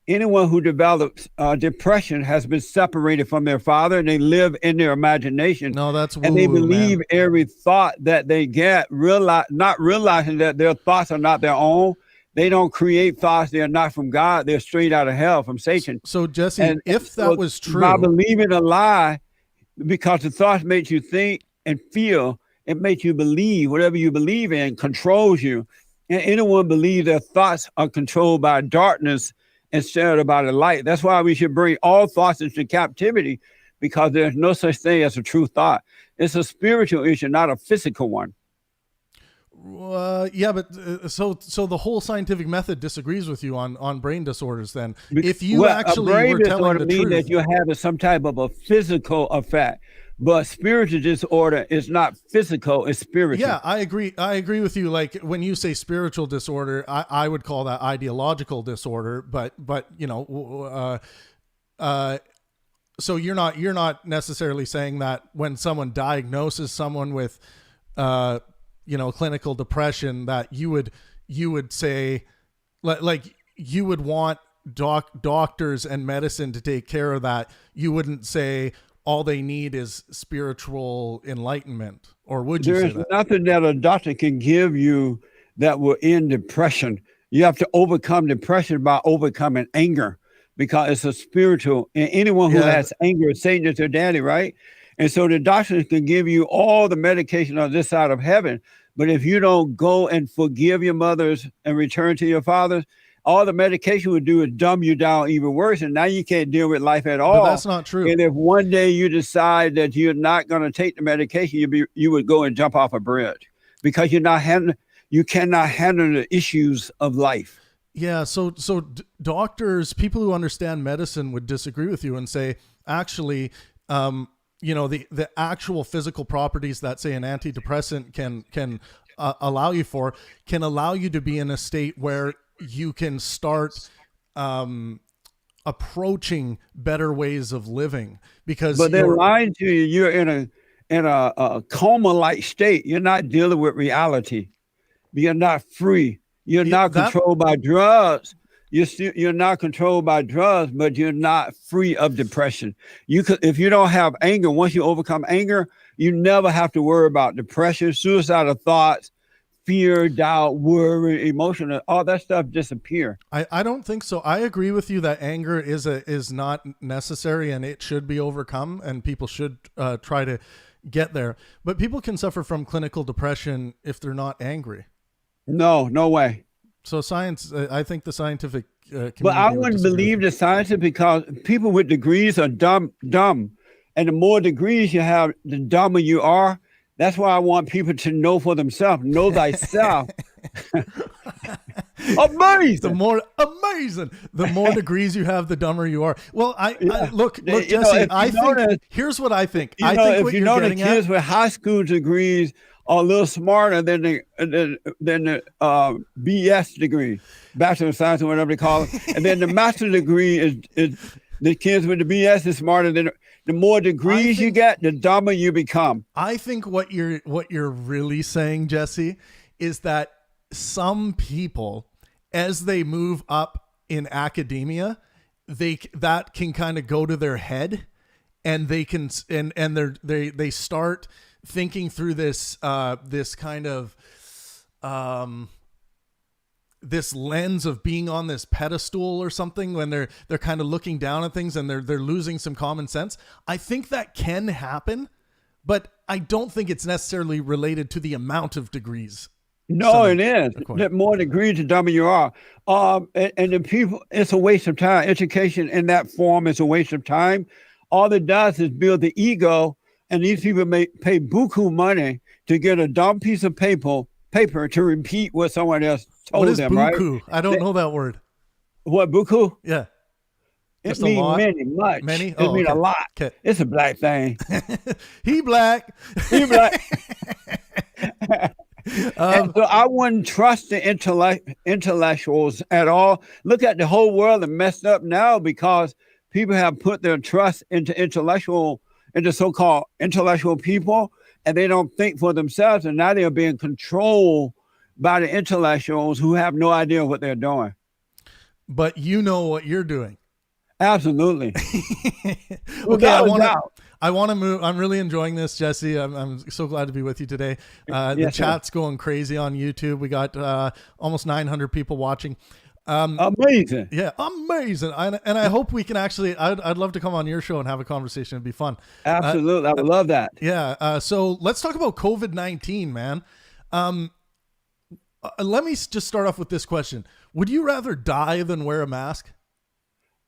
Anyone who develops depression has been separated from their father, and they live in their imagination. No, that's woo-woo, and they believe man. every thought that they get, not realizing that their thoughts are not their own. They don't create thoughts. They are not from God. They're straight out of hell from Satan. So Jesse, if that was true, by believing a lie, because the thoughts make you think and feel, it makes you believe. Whatever you believe in controls you. And anyone believes their thoughts are controlled by darkness instead of by the light. That's why we should bring all thoughts into captivity, because there's no such thing as a true thought. It's a spiritual issue, not a physical one. Yeah, but so the whole scientific method disagrees with you on brain disorders. Then, if you actually were telling the truth, that you have some type of a physical effect, but spiritual disorder is not physical; it's spiritual. Yeah, I agree. I agree with you. Like, when you say spiritual disorder, I would call that ideological disorder. But so you're not necessarily saying that when someone diagnoses someone with, clinical depression, that you would say, like you would want doctors and medicine to take care of that. You wouldn't say all they need is spiritual enlightenment, or would you say There's that? nothing that a doctor can give you that will end depression. You have to overcome depression by overcoming anger, because it's a spiritual, and anyone who has anger, Satan is their daddy, right? And so the doctors can give you all the medication on this side of heaven, but if you don't go and forgive your mothers and return to your fathers, all the medication would do is dumb you down even worse, and now you can't deal with life at all. But that's not true. And if one day you decide that you're not going to take the medication, you would go and jump off a bridge, because you cannot handle the issues of life. Yeah, so doctors, people who understand medicine would disagree with you and say, actually, the actual physical properties that, say, an antidepressant can allow you for, can allow you to be in a state where you can start approaching better ways of living. But they're lying to you. You're in a coma-like state. You're not dealing with reality. You're not free. You're not controlled by drugs. You're not controlled by drugs, but you're not free of depression. If you don't have anger, once you overcome anger, you never have to worry about depression, suicidal thoughts, fear, doubt, worry, emotion, all that stuff disappear. I don't think so. I agree with you that anger is not necessary, and it should be overcome, and people should try to get there. But people can suffer from clinical depression if they're not angry. No way. So science, I think the scientific community. But I wouldn't believe the science, because people with degrees are dumb. And the more degrees you have, the dumber you are. That's why I want people to know for themselves. Know thyself. Amazing. The more degrees you have, the dumber you are. Well, look, Jesse. Here's what I think. If you know the kids with high school degrees are a little smarter than the BS degree, Bachelor of Science or whatever they call it, and then the master's degree is the kids with the BS is smarter than. The more degrees you get, the dumber you become. I think what you're really saying, Jesse, is that some people, as they move up in academia, that can kind of go to their head, and they can they start thinking through this kind of this lens of being on this pedestal or something, when they're kind of looking down at things and they're losing some common sense. I think that can happen, but I don't think it's necessarily related to the amount of degrees. No, it is. The more degrees, the dumber you are. And the people, it's a waste of time. Education in that form is a waste of time. All it does is build the ego, and these people may pay buku money to get a dumb piece of paper to repeat what someone else told them, buku? Right? I don't know that word. What, buku? Yeah. It means many, much. Many? It means a lot. Okay. It's a black thing. He black. And so I wouldn't trust the intellectuals at all. Look at the whole world and messed up now, because people have put their trust into so-called intellectual people, and they don't think for themselves, and now they're being controlled by the intellectuals who have no idea what they're doing. But you know what you're doing. Absolutely. Okay, I want to move. I'm really enjoying this, Jesse. I'm so glad to be with you today. The chat's going crazy on YouTube. We got almost 900 people watching. Amazing. Yeah, amazing. And I hope we can actually, I'd love to come on your show and have a conversation. It'd be fun. Absolutely. I would love that. Yeah. So let's talk about COVID-19, man. Let me just start off with this question. Would you rather die than wear a mask?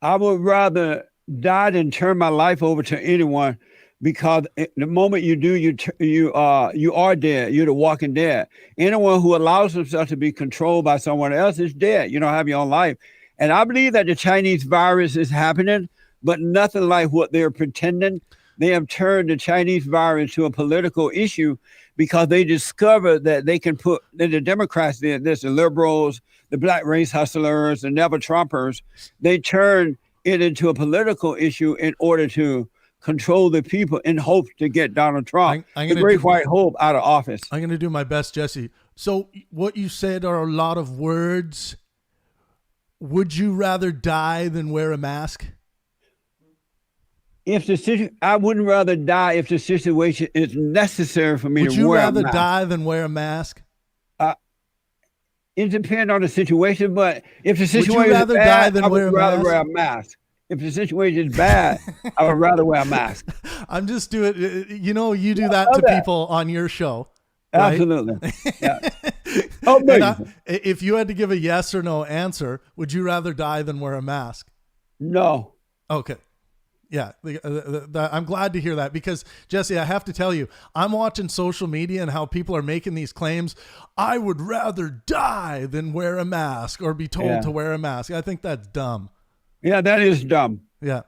I would rather die than turn my life over to anyone, because the moment you do, you are dead. You're the walking dead. Anyone who allows themselves to be controlled by someone else is dead. You don't have your own life. And I believe that the Chinese virus is happening, but nothing like what they're pretending. They have turned the Chinese virus to a political issue, because they discovered that they can put, the Democrats did this, the liberals, the black race hustlers, the never Trumpers, they turned it into a political issue in order to control the people in hopes to get Donald Trump, the great white hope, out of office. I'm going to do my best, Jesse. So what you said are a lot of words. Would you rather die than wear a mask? I wouldn't rather die if the situation is necessary for me to wear a mask. Would you rather die than wear a mask? It depends on the situation, but if the situation would you rather is bad, die than I would wear a rather mask? wear a mask. If the situation is bad, I would rather wear a mask. I'm just doing, you know, you do that to people on your show. Right? Absolutely. Yeah. If you had to give a yes or no answer, would you rather die than wear a mask? No. Okay. Yeah. I'm glad to hear that because, Jesse, I have to tell you, I'm watching social media and how people are making these claims. I would rather die than wear a mask or be told to wear a mask. I think that's dumb. Yeah, that is dumb. Yeah.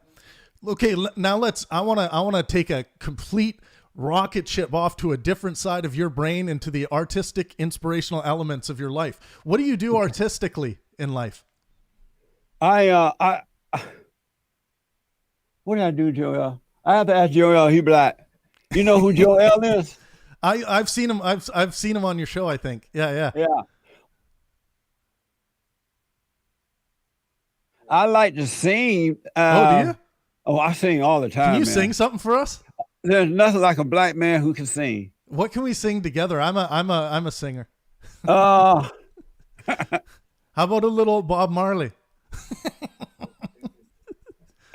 Okay, now I want to take a complete rocket ship off to a different side of your brain into the artistic, inspirational elements of your life. What do you do artistically in life? What did I do, Joel? I have to ask Joel. He be like, you know who Joel is? I've seen him. I've seen him on your show, I think. Yeah. I like to sing. Do you? Oh, I sing all the time. Can you sing something for us? There's nothing like a black man who can sing. What can we sing together? I'm a singer. How about a little Bob Marley?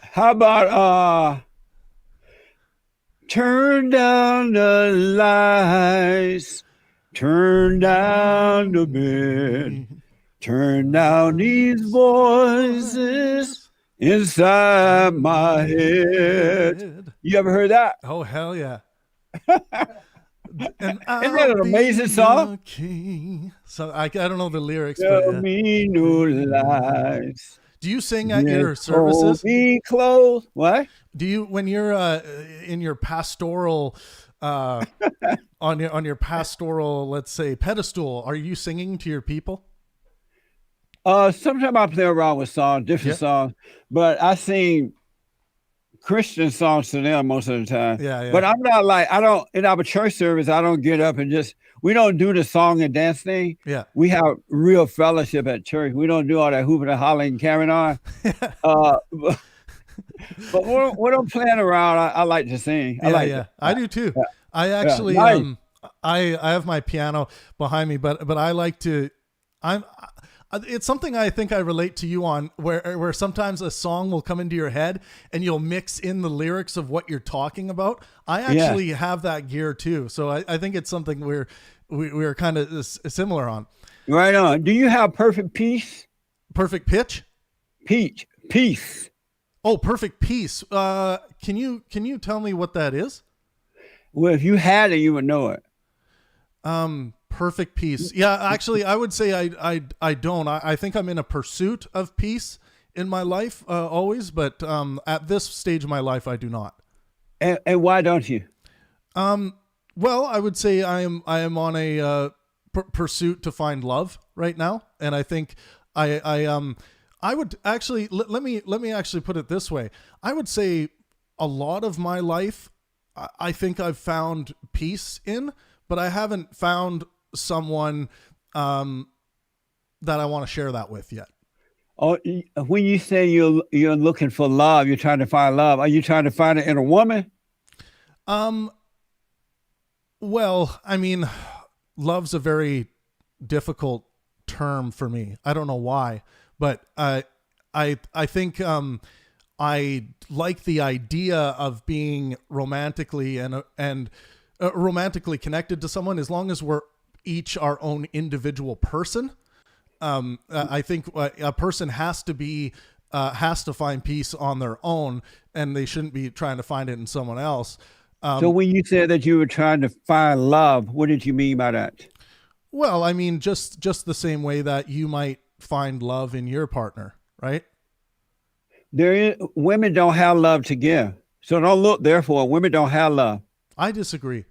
How about turn down the lights, turn down the bed, turn down these voices inside my head. You ever heard that? Oh, hell yeah. And isn't that an amazing song? So I don't know the lyrics. Tell but, me no lies. Do you sing at your services? Be close. What? Do you, when you're in your pastoral, on your pastoral, let's say, pedestal, are you singing to your people? Sometimes I play around with songs, different songs, but I sing Christian songs to them most of the time. Yeah. But I'm not like, in our church service, I don't get up and we don't do the song and dance thing. Yeah. We have real fellowship at church. We don't do all that hooping and hollering and carrying on. But when I'm playing around, I like to sing. I do too. Yeah. I actually, nice. I have my piano behind me, but I like to, it's something I think I relate to you on where sometimes a song will come into your head and you'll mix in the lyrics of what you're talking about. I actually have that gear too. So I think it's something we're kind of similar on. Right on. Do you have perfect peace? Perfect pitch? Peace. Oh, perfect peace. Can you tell me what that is? Well, if you had it, you would know it. Perfect peace. Yeah, actually, I would say I don't. I think I'm in a pursuit of peace in my life always, but at this stage of my life, I do not. And why don't you? Well, I would say I am on a pursuit to find love right now, and I think I would actually let me actually put it this way. I would say a lot of my life, I think I've found peace in, but I haven't found someone that I want to share that with yet. Oh, when you say you're looking for love, you're trying to find love. Are you trying to find it in a woman? Well, I mean, love's a very difficult term for me. I don't know why, but I think I like the idea of being romantically and romantically connected to someone as long as we're each our own individual person. I think a person has to find peace on their own, and they shouldn't be trying to find it in someone else. So when you said that you were trying to find love, what did you mean by that? Well, I mean, just the same way that you might find love in your partner, right? Women don't have love to give. So don't look, therefore, women don't have love. I disagree.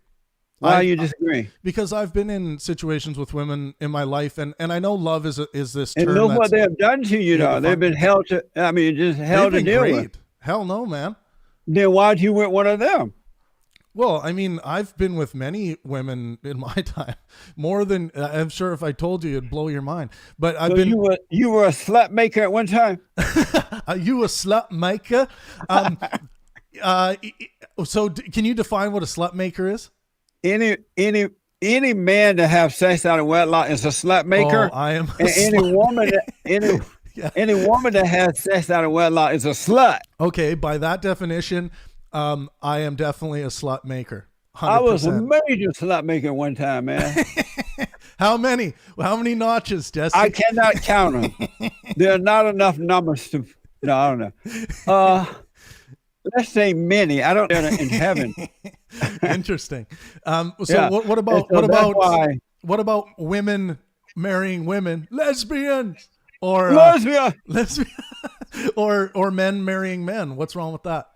Why you disagree? Because I've been in situations with women in my life, and I know love is this term. And look what they have done to you, though. They've been held to. I mean, just held to deal with. Hell no, man. Then why'd you with one of them? Well, I mean, I've been with many women in my time, more than I'm sure if I told you, it'd blow your mind. But I've been. You were a slut maker at one time. Are you a slut maker? So can you define what a slut maker is? Any man that have sex out of wedlock is a slut maker. Oh, I am. And any woman that has sex out of wedlock is a slut. Okay, by that definition, I am definitely a slut maker. 100%. I was a major slut maker one time, man. How many? How many notches, Jesse? I cannot count them. There are not enough numbers to. No, I don't know. Let's say many. I don't know in heaven. Interesting. So Yeah. what about women marrying women, lesbians, or or men marrying men? What's wrong with that?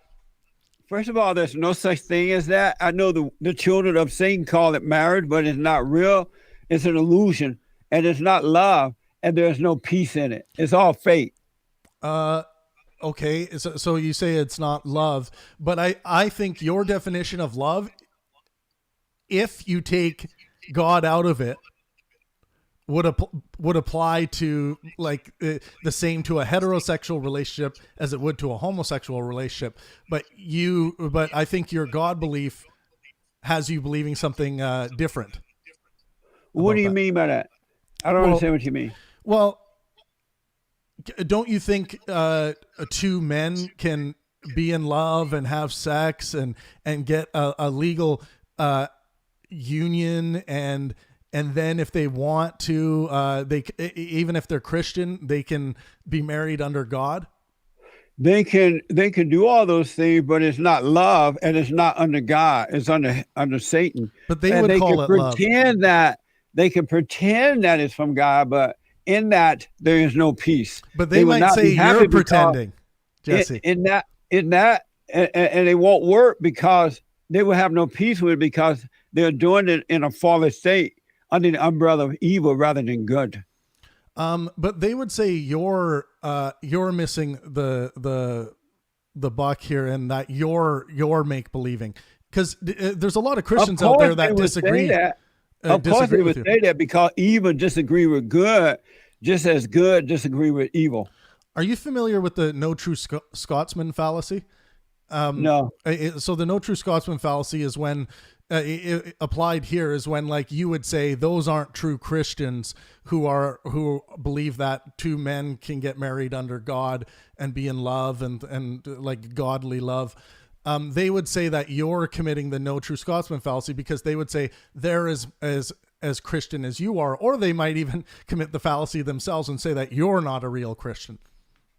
First of all, there's no such thing as that. I know the children of Satan call it marriage, but it's not real. It's an illusion, and it's not love, and there's no peace in it. It's all fake. Okay, so you say it's not love, but I think your definition of love, if you take God out of it, would apply to like the same to a heterosexual relationship as it would to a homosexual relationship. But I think your God belief has you believing something different. What do you mean by that? I don't understand what you mean. Well, don't you think two men can be in love and have sex and get a legal union, and then if they want to, they even if they're Christian, they can be married under God? They can do all those things, but it's not love, and it's not under God. It's under Satan. But they would call it love. They can pretend that it's from God, but in that there is no peace. But they might say you're pretending, Jesse. In that, and it won't work because they will have no peace with it because they're doing it in a fallen state under the umbrella of evil rather than good. But they would say you're missing the buck here, and that you're make believing, because there's a lot of Christians out there that disagree. Of course they would say that because evil disagree with good, just as good disagree with evil. Are you familiar with the no true Scotsman fallacy? No. So the no true Scotsman fallacy is when applied here is when, like, you would say those aren't true Christians who believe that two men can get married under God and be in love and like godly love. They would say that you're committing the no true Scotsman fallacy because they would say they're as Christian as you are, or they might even commit the fallacy themselves and say that you're not a real Christian.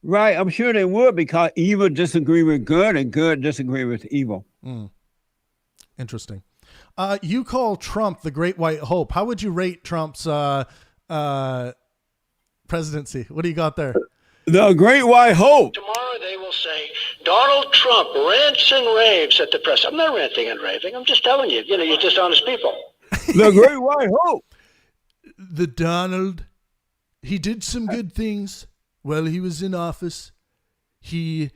Right. I'm sure they would, because evil disagree with good and good disagree with evil. Interesting. You call Trump the Great White Hope. How would you rate Trump's presidency? What do you got there? The Great White Hope. Tomorrow they will say Donald Trump rants and raves at the press. I'm not ranting and raving. I'm just telling you, you're dishonest people. The Great White Hope. The Donald, he did some good things while he was in office. He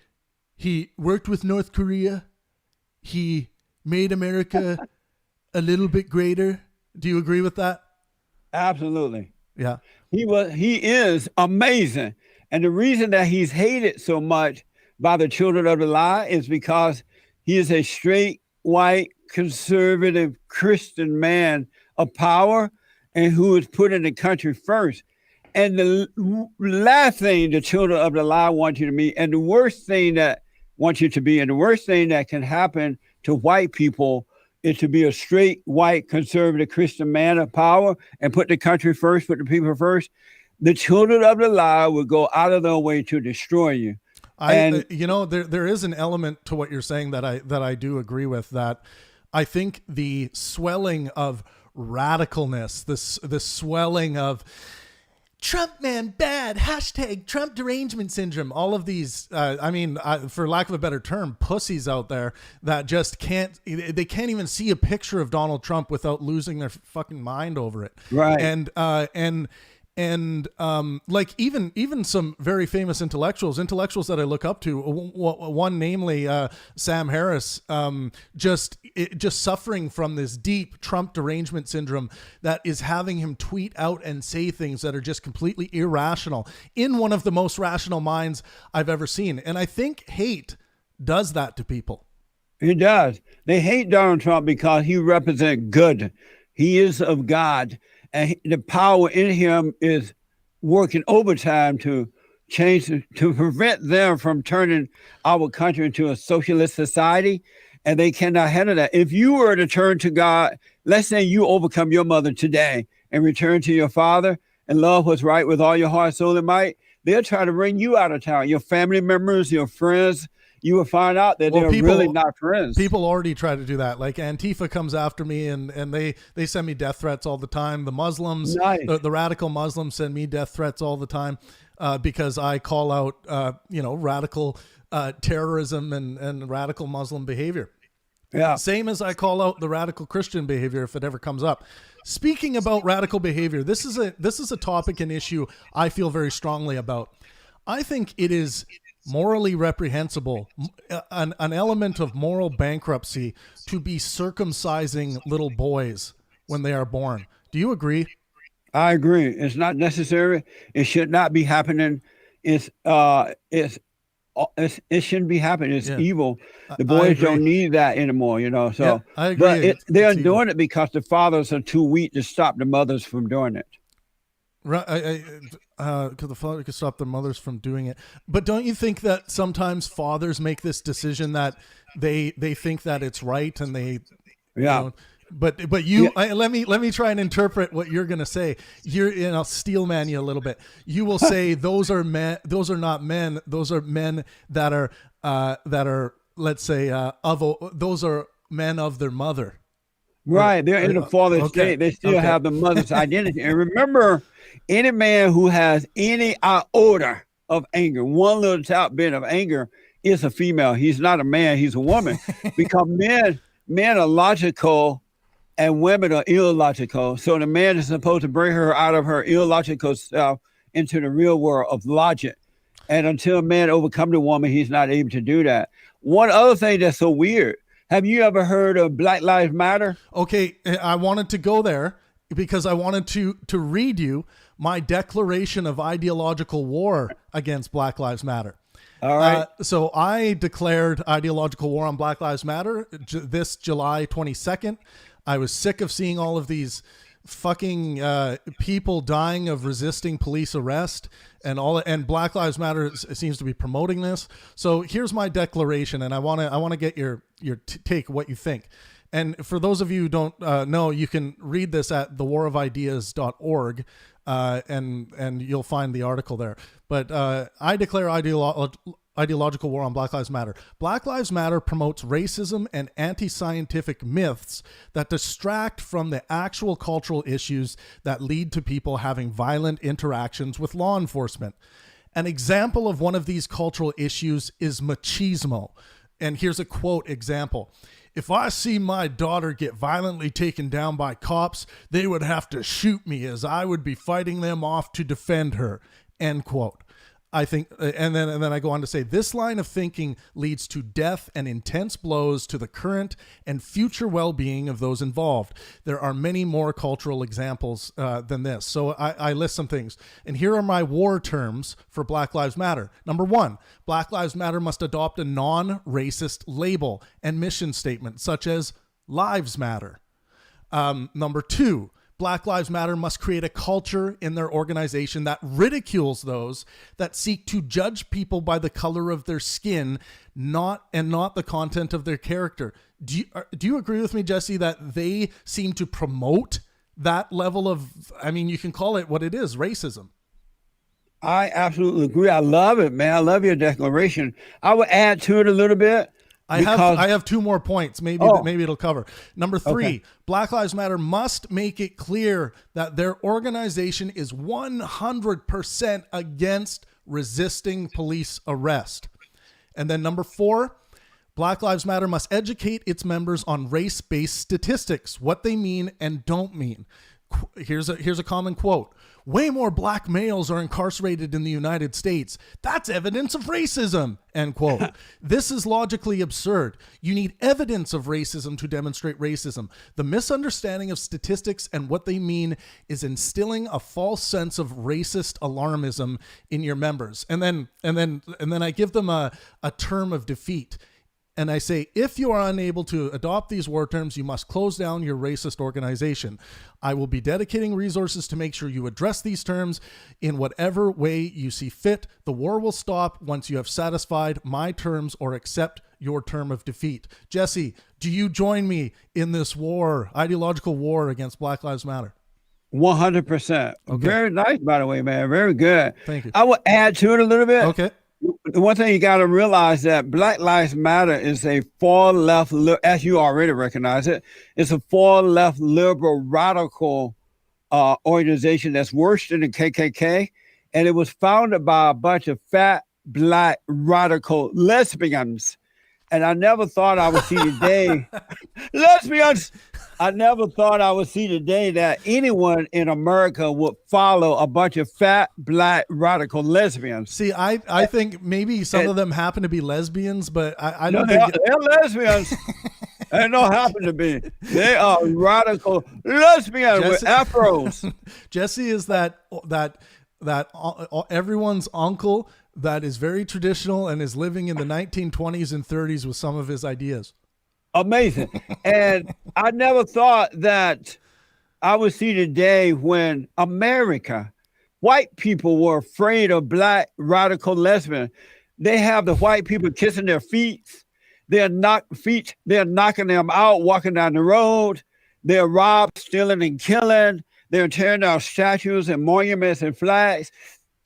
worked with North Korea. He made America a little bit greater. Do you agree with that? Absolutely. Yeah. He is amazing. And the reason that he's hated so much by the children of the lie is because he is a straight, white, conservative, Christian man of power and who is putting the country first. And the last thing the children of the lie want you to be, and the worst thing that want you to be, and the worst thing that can happen to white people is to be a straight, white, conservative, Christian man of power and put the country first, put the people first. The children of the lie will go out of their way to destroy you. There is an element to what you're saying that I do agree with. That I think the swelling of radicalness, this swelling of Trump man bad, hashtag Trump derangement syndrome. All of these, for lack of a better term, pussies out there that just can't even see a picture of Donald Trump without losing their fucking mind over it. Right. And like even some very famous intellectuals that I look up to, one namely Sam Harris, just suffering from this deep Trump derangement syndrome that is having him tweet out and say things that are just completely irrational in one of the most rational minds I've ever seen. And I think hate does that to people. It does. They hate Donald Trump because he represents good. He is of God. And the power in him is working overtime to prevent them from turning our country into a socialist society. And they cannot handle that. If you were to turn to God, let's say you overcome your mother today and return to your father and love what's right with all your heart, soul, and might, they'll try to bring you out of town. Your family members, your friends, you will find out that they're really not friends. People already try to do that. Like Antifa comes after me and they send me death threats all the time. The Muslims, nice. the radical Muslims send me death threats all the time because I call out, radical terrorism and radical Muslim behavior. Yeah. Same as I call out the radical Christian behavior if it ever comes up. Speaking about radical behavior, this is a topic and issue I feel very strongly about. I think it is morally reprehensible, an element of moral bankruptcy to be circumcising little boys when they are born. Do you agree? I agree. It's not necessary. It should not be happening. It shouldn't be happening. It's evil. The boys don't need that anymore, So, yeah, I agree. But they're doing it because the fathers are too weak to stop the mothers from doing it. Right, because the father could stop their mothers from doing it. But don't you think that sometimes fathers make this decision that they think that it's right and they, But you, let me try and interpret what you're gonna say. I'll steel man you a little bit. You will say those are men. Those are not men. Those are men that are let's say those are men of their mother. Right, they're in the father's state. They still have the mother's identity. And remember, any man who has any iota of anger, one little top bit of anger, is a female. He's not a man, he's a woman. Because men are logical and women are illogical. So the man is supposed to bring her out of her illogical self into the real world of logic. And until a man overcomes the woman, he's not able to do that. One other thing that's so weird, have you ever heard of Black Lives Matter? Okay, I wanted to go there because I wanted to read you my declaration of ideological war against Black Lives Matter. All right. So I declared ideological war on Black Lives Matter this July 22nd. I was sick of seeing all of these fucking people dying of resisting police arrest and Black Lives Matter seems to be promoting this. So here's my declaration, and I want to get your take, what you think. And for those of you who don't know, you can read this at thewarofideas.org, and you'll find the article there. But I declare ideological war on Black Lives Matter. Black Lives Matter promotes racism and anti-scientific myths that distract from the actual cultural issues that lead to people having violent interactions with law enforcement. An example of one of these cultural issues is machismo. And here's a quote example. If I see my daughter get violently taken down by cops, they would have to shoot me as I would be fighting them off to defend her. End quote. I think, and then I go on to say, this line of thinking leads to death and intense blows to the current and future well-being of those involved. There are many more cultural examples than this. So I list some things. And here are my war terms for Black Lives Matter. Number one, Black Lives Matter must adopt a non-racist label and mission statement, such as Lives Matter. Number two, Black Lives Matter must create a culture in their organization that ridicules those that seek to judge people by the color of their skin, not the content of their character. Do you agree with me, Jesse, that they seem to promote that level of, I mean, you can call it what it is, racism? I absolutely agree. I love it, man. I love your declaration. I would add to it a little bit. I have 2 more points. Maybe it'll cover. Number 3, Okay. Black Lives Matter must make it clear that their organization is 100% against resisting police arrest. And then number 4, Black Lives Matter must educate its members on race-based statistics, what they mean and don't mean. Here's a common quote. Way more black males are incarcerated in the United States. That's evidence of racism, end quote. This is logically absurd. You need evidence of racism to demonstrate racism. The misunderstanding of statistics and what they mean is instilling a false sense of racist alarmism in your members. And then I give them a term of defeat. And I say, if you are unable to adopt these war terms, you must close down your racist organization. I will be dedicating resources to make sure you address these terms in whatever way you see fit. The war will stop once you have satisfied my terms or accept your term of defeat. Jesse, do you join me in this war, ideological war against Black Lives Matter? 100%. Okay. Very nice, by the way, man. Very good. Thank you. I will add to it a little bit. Okay. The one thing you got to realize that Black Lives Matter is a far left, as you already recognize it, it's a far left liberal radical organization that's worse than the KKK. And it was founded by a bunch of fat, black, radical lesbians. And I never thought I would see the day, lesbians. I never thought I would see the day that anyone in America would follow a bunch of fat, black, radical lesbians. See, I think maybe some of them happen to be lesbians, but I don't they're think lesbians. They don't happen to be. They are radical lesbians with afros. Jesse is that everyone's uncle that is very traditional and is living in the 1920s and 30s with some of his ideas. Amazing. And I never thought that I would see the day when America, white people were afraid of black radical lesbians. They have the white people kissing their feet. They're knocking them out, walking down the road. They're robbed, stealing, and killing. They're tearing down statues and monuments and flags.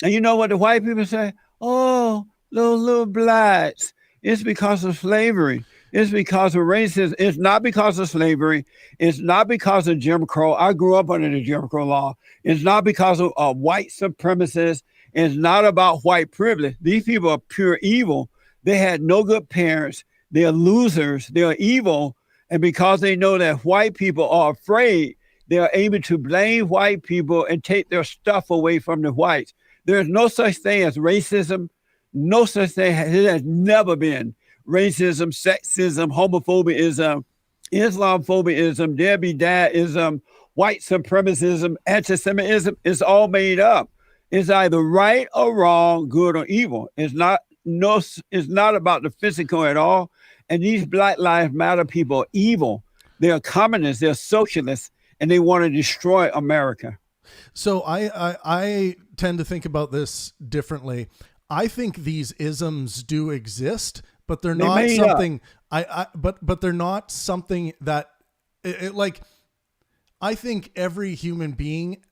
And you know what the white people say? Oh, those little blacks. It's because of slavery. It's because of racism. It's not because of slavery. It's not because of Jim Crow. I grew up under the Jim Crow law. It's not because of white supremacists. It's not about white privilege. These people are pure evil. They had no good parents. They're losers. They're evil. And because they know that white people are afraid, they are able to blame white people and take their stuff away from the whites. There's no such thing as racism. No such thing. It has never been. Racism, sexism, homophobia, Islamophobia, Debbie Dadism, white supremacism, anti-Semitism is all made up. It's either right or wrong, good or evil. It's not about the physical at all. And these Black Lives Matter people are evil. They're communists, they're socialists, and they want to destroy America. So I tend to think about this differently. I think these isms do exist, but they're not something but they're not something that like, I think every human being,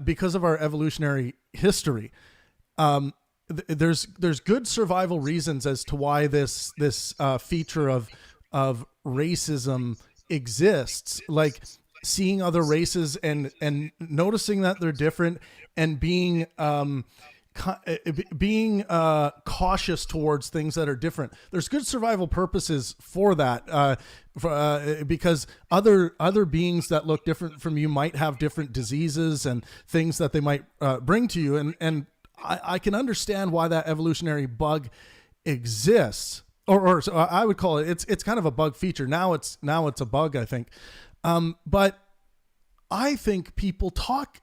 because of our evolutionary history, there's good survival reasons as to why this feature of racism exists, like seeing other races and noticing that they're different and being cautious towards things that are different. There's good survival purposes for that, because other beings that look different from you might have different diseases and things that they might bring to you, and I can understand why that evolutionary bug exists, or so I would call it. It's kind of a bug feature. Now it's a bug, I think. But I think people talk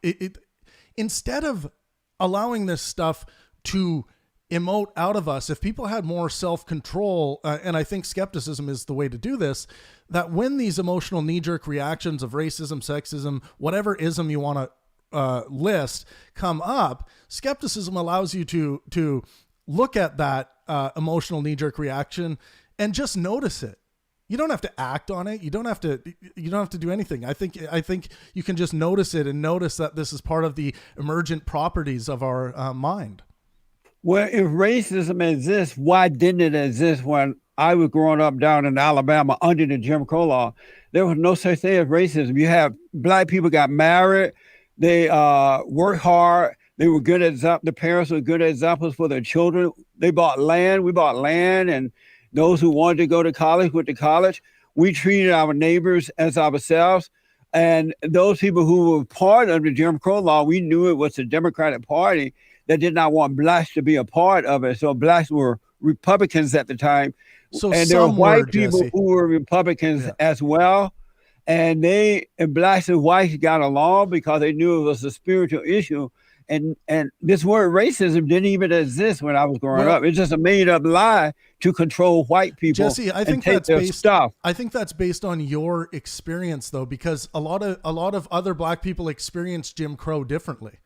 instead of allowing this stuff to emote out of us. If people had more self-control, and I think skepticism is the way to do this, that when these emotional knee-jerk reactions of racism, sexism, whatever ism you want to list come up, skepticism allows you to look at that emotional knee-jerk reaction and just notice it. You don't have to act on it. You don't have to do anything. I think you can just notice it and notice that this is part of the emergent properties of our mind. Well, if racism exists, why didn't it exist when I was growing up down in Alabama under the Jim Crow law, there was no such thing as racism. You have black people got married, they worked hard, they were good at the parents were good examples for their children. They bought land, we bought land, and those who wanted to go to college went to college. We treated our neighbors as ourselves. And those people who were part of the Jim Crow law, we knew it was the Democratic Party that did not want blacks to be a part of it. So blacks were Republicans at the time. So and there were white were, people Jesse. who were Republicans as well. And blacks and whites got along because they knew it was a spiritual issue. And this word racism didn't even exist when I was growing up. It's just a made up lie to control white people. Jesse, I think that's based. I think that's based on your experience, though, because a lot of other black people experienced Jim Crow differently.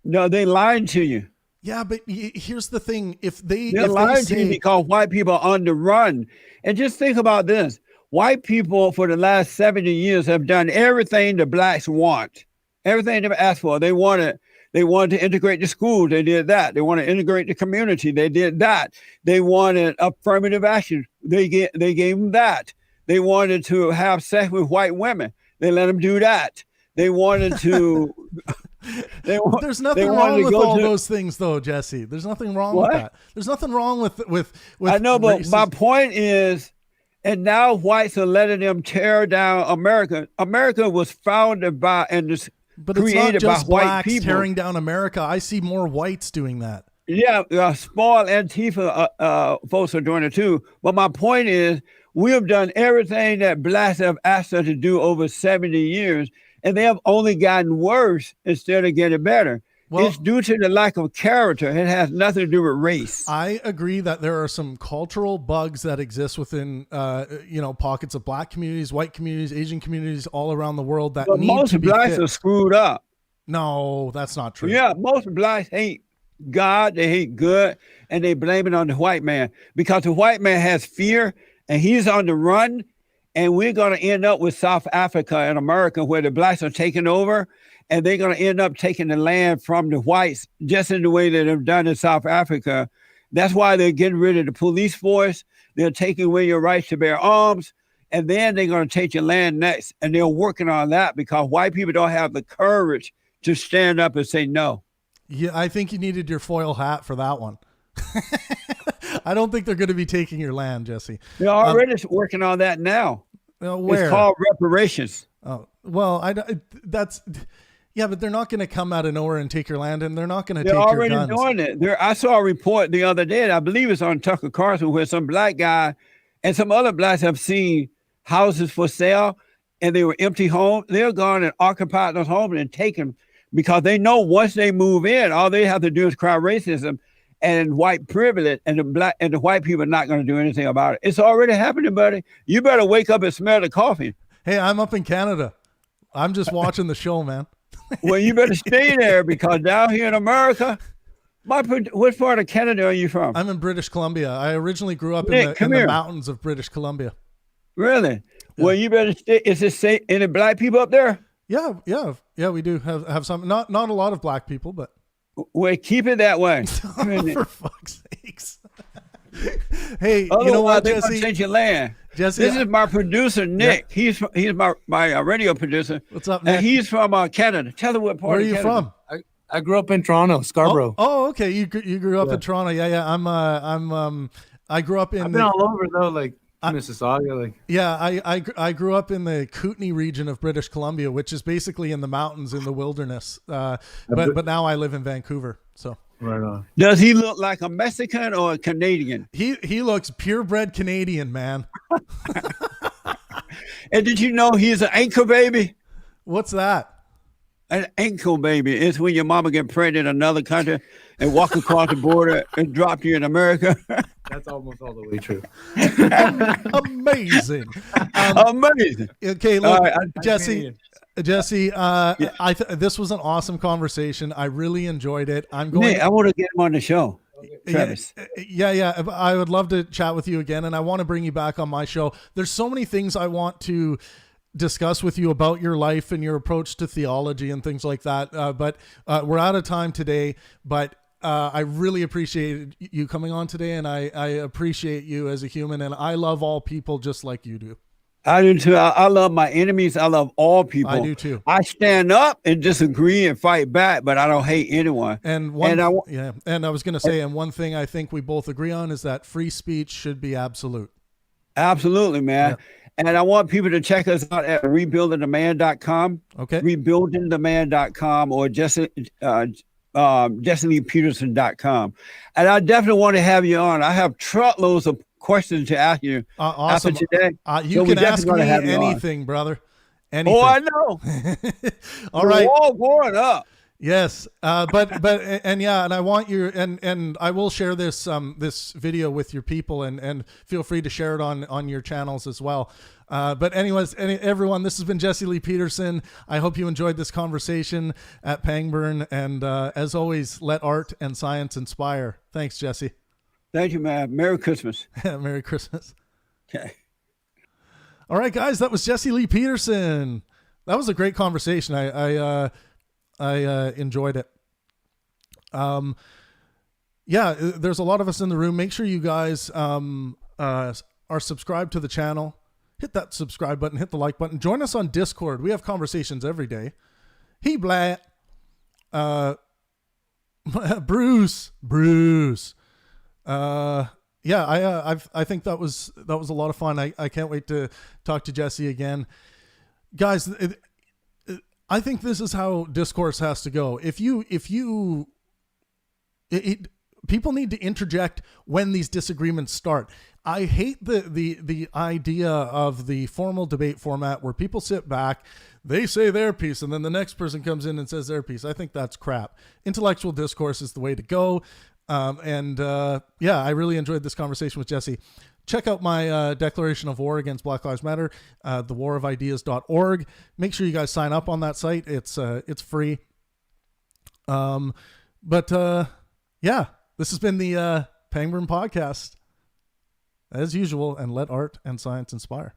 No, they lied to you. Yeah, but here's the thing: they're lying to you because white people are on the run. And just think about this: white people for the last 70 years have done everything the blacks want, everything they've asked for. They wanted to integrate the school. They did that. They want to integrate the community. They did that. They wanted affirmative action. They gave them that. They wanted to have sex with white women. They let them do that. They wanted to. There's nothing wrong with all those things, though, Jesse. There's nothing wrong with that. There's nothing wrong with. I know, but racism. My point is, and now whites are letting them tear down America. America was founded by and just. But it's not just blacks tearing down America. I see more whites doing that. Yeah, small Antifa folks are doing it too. But my point is, we have done everything that blacks have asked us to do over 70 years, and they have only gotten worse instead of getting better. Well, it's due to the lack of character. It has nothing to do with race. I agree that there are some cultural bugs that exist within, pockets of black communities, white communities, Asian communities all around the world that need to be fixed. Most blacks are screwed up. No, that's not true. Yeah, most blacks hate God, they hate good, and they blame it on the white man because the white man has fear and he's on the run, and we're going to end up with South Africa and America where the blacks are taking over. And they're going to end up taking the land from the whites just in the way that they've done in South Africa. That's why they're getting rid of the police force. They're taking away your rights to bear arms. And then they're going to take your land next. And they're working on that because white people don't have the courage to stand up and say no. Yeah, I think you needed your foil hat for that one. I don't think they're going to be taking your land, Jesse. They're already working on that now. Where? It's called reparations. Oh, well, yeah, but they're not going to come out of nowhere and take your land, and they're not going to take your guns. They're already doing it. I saw a report the other day, and I believe it's on Tucker Carlson, where some black guy and some other blacks have seen houses for sale, and they were empty homes. They're gone and occupied those homes and taken them because they know once they move in, all they have to do is cry racism and white privilege, and the white people are not going to do anything about it. It's already happening, buddy. You better wake up and smell the coffee. Hey, I'm up in Canada. I'm just watching the show, man. Well, you better stay there because down here in America, what part of Canada are you from? I'm in British Columbia. I originally grew up in the mountains of British Columbia. Really? Yeah. Well, you better stay. Is it any black people up there? Yeah. We do have some. Not a lot of black people, but well, keep it that way. For fuck's sakes. Hey, otherwise, you know what, they're Jesse? gonna take your land. Jesse, this is my producer, Nick. Yeah. He's my radio producer. What's up, Nick? And he's from Canada. Tell them what part. Where are of you Canada. from? I grew up in Toronto, Scarborough. Oh, okay. You grew up in Toronto. Yeah. I grew up in. I've been all over though, like Mississauga, like. Yeah, I grew up in the Kootenay region of British Columbia, which is basically in the mountains in the wilderness. But now I live in Vancouver. So. Right on. Does he look like a Mexican or a Canadian? He looks purebred Canadian, man. And did you know he's an ankle baby? What's that? An ankle baby is when your mama get pregnant in another country and walk across the border and drop you in America. That's almost all the way true. Amazing. Amazing. Okay, look, Jesse, this was an awesome conversation. I really enjoyed it. I want to get him on the show. Travis. Yeah. I would love to chat with you again, and I want to bring you back on my show. There's so many things I want to discuss with you about your life and your approach to theology and things like that. But we're out of time today. But I really appreciate you coming on today, and I appreciate you as a human, and I love all people just like you do. I do too. I love my enemies. I love all people. I do too. I stand up and disagree and fight back, but I don't hate anyone. And I was going to say, and one thing I think we both agree on is that free speech should be absolute. Absolutely, man. Yeah. And I want people to check us out at rebuildingtheman.com. Okay. Rebuildingtheman.com or DestinyPeterson.com. And I definitely want to have you on. I have truckloads of questions to ask you awesome. after today. You can ask me anything, brother. Anything. Oh, I know. All right. We're all growing up. Yes. But I want your, and I will share this, this video with your people, and feel free to share it on your channels as well. But anyways, everyone, this has been Jesse Lee Peterson. I hope you enjoyed this conversation at Pangburn. And as always, let art and science inspire. Thanks, Jesse. Thank you, man. Merry Christmas. Merry Christmas. Okay. All right, guys, that was Jesse Lee Peterson. That was a great conversation. I enjoyed it. Yeah, there's a lot of us in the room. Make sure you guys are subscribed to the channel. Hit that subscribe button, hit the like button. Join us on Discord. We have conversations every day. Hey, Blatt. Bruce. Yeah, I think that was a lot of fun. I can't wait to talk to Jesse again. Guys, I think this is how discourse has to go. People need to interject when these disagreements start. I hate the idea of the formal debate format where people sit back, they say their piece, and then the next person comes in and says their piece. I think that's crap. Intellectual discourse is the way to go. Yeah, I really enjoyed this conversation with Jesse. Check out my declaration of war against Black Lives Matter, thewarofideas.org. Make sure you guys sign up on that site. It's free. Yeah, this has been the Pangburn podcast, as usual, and let art and science inspire.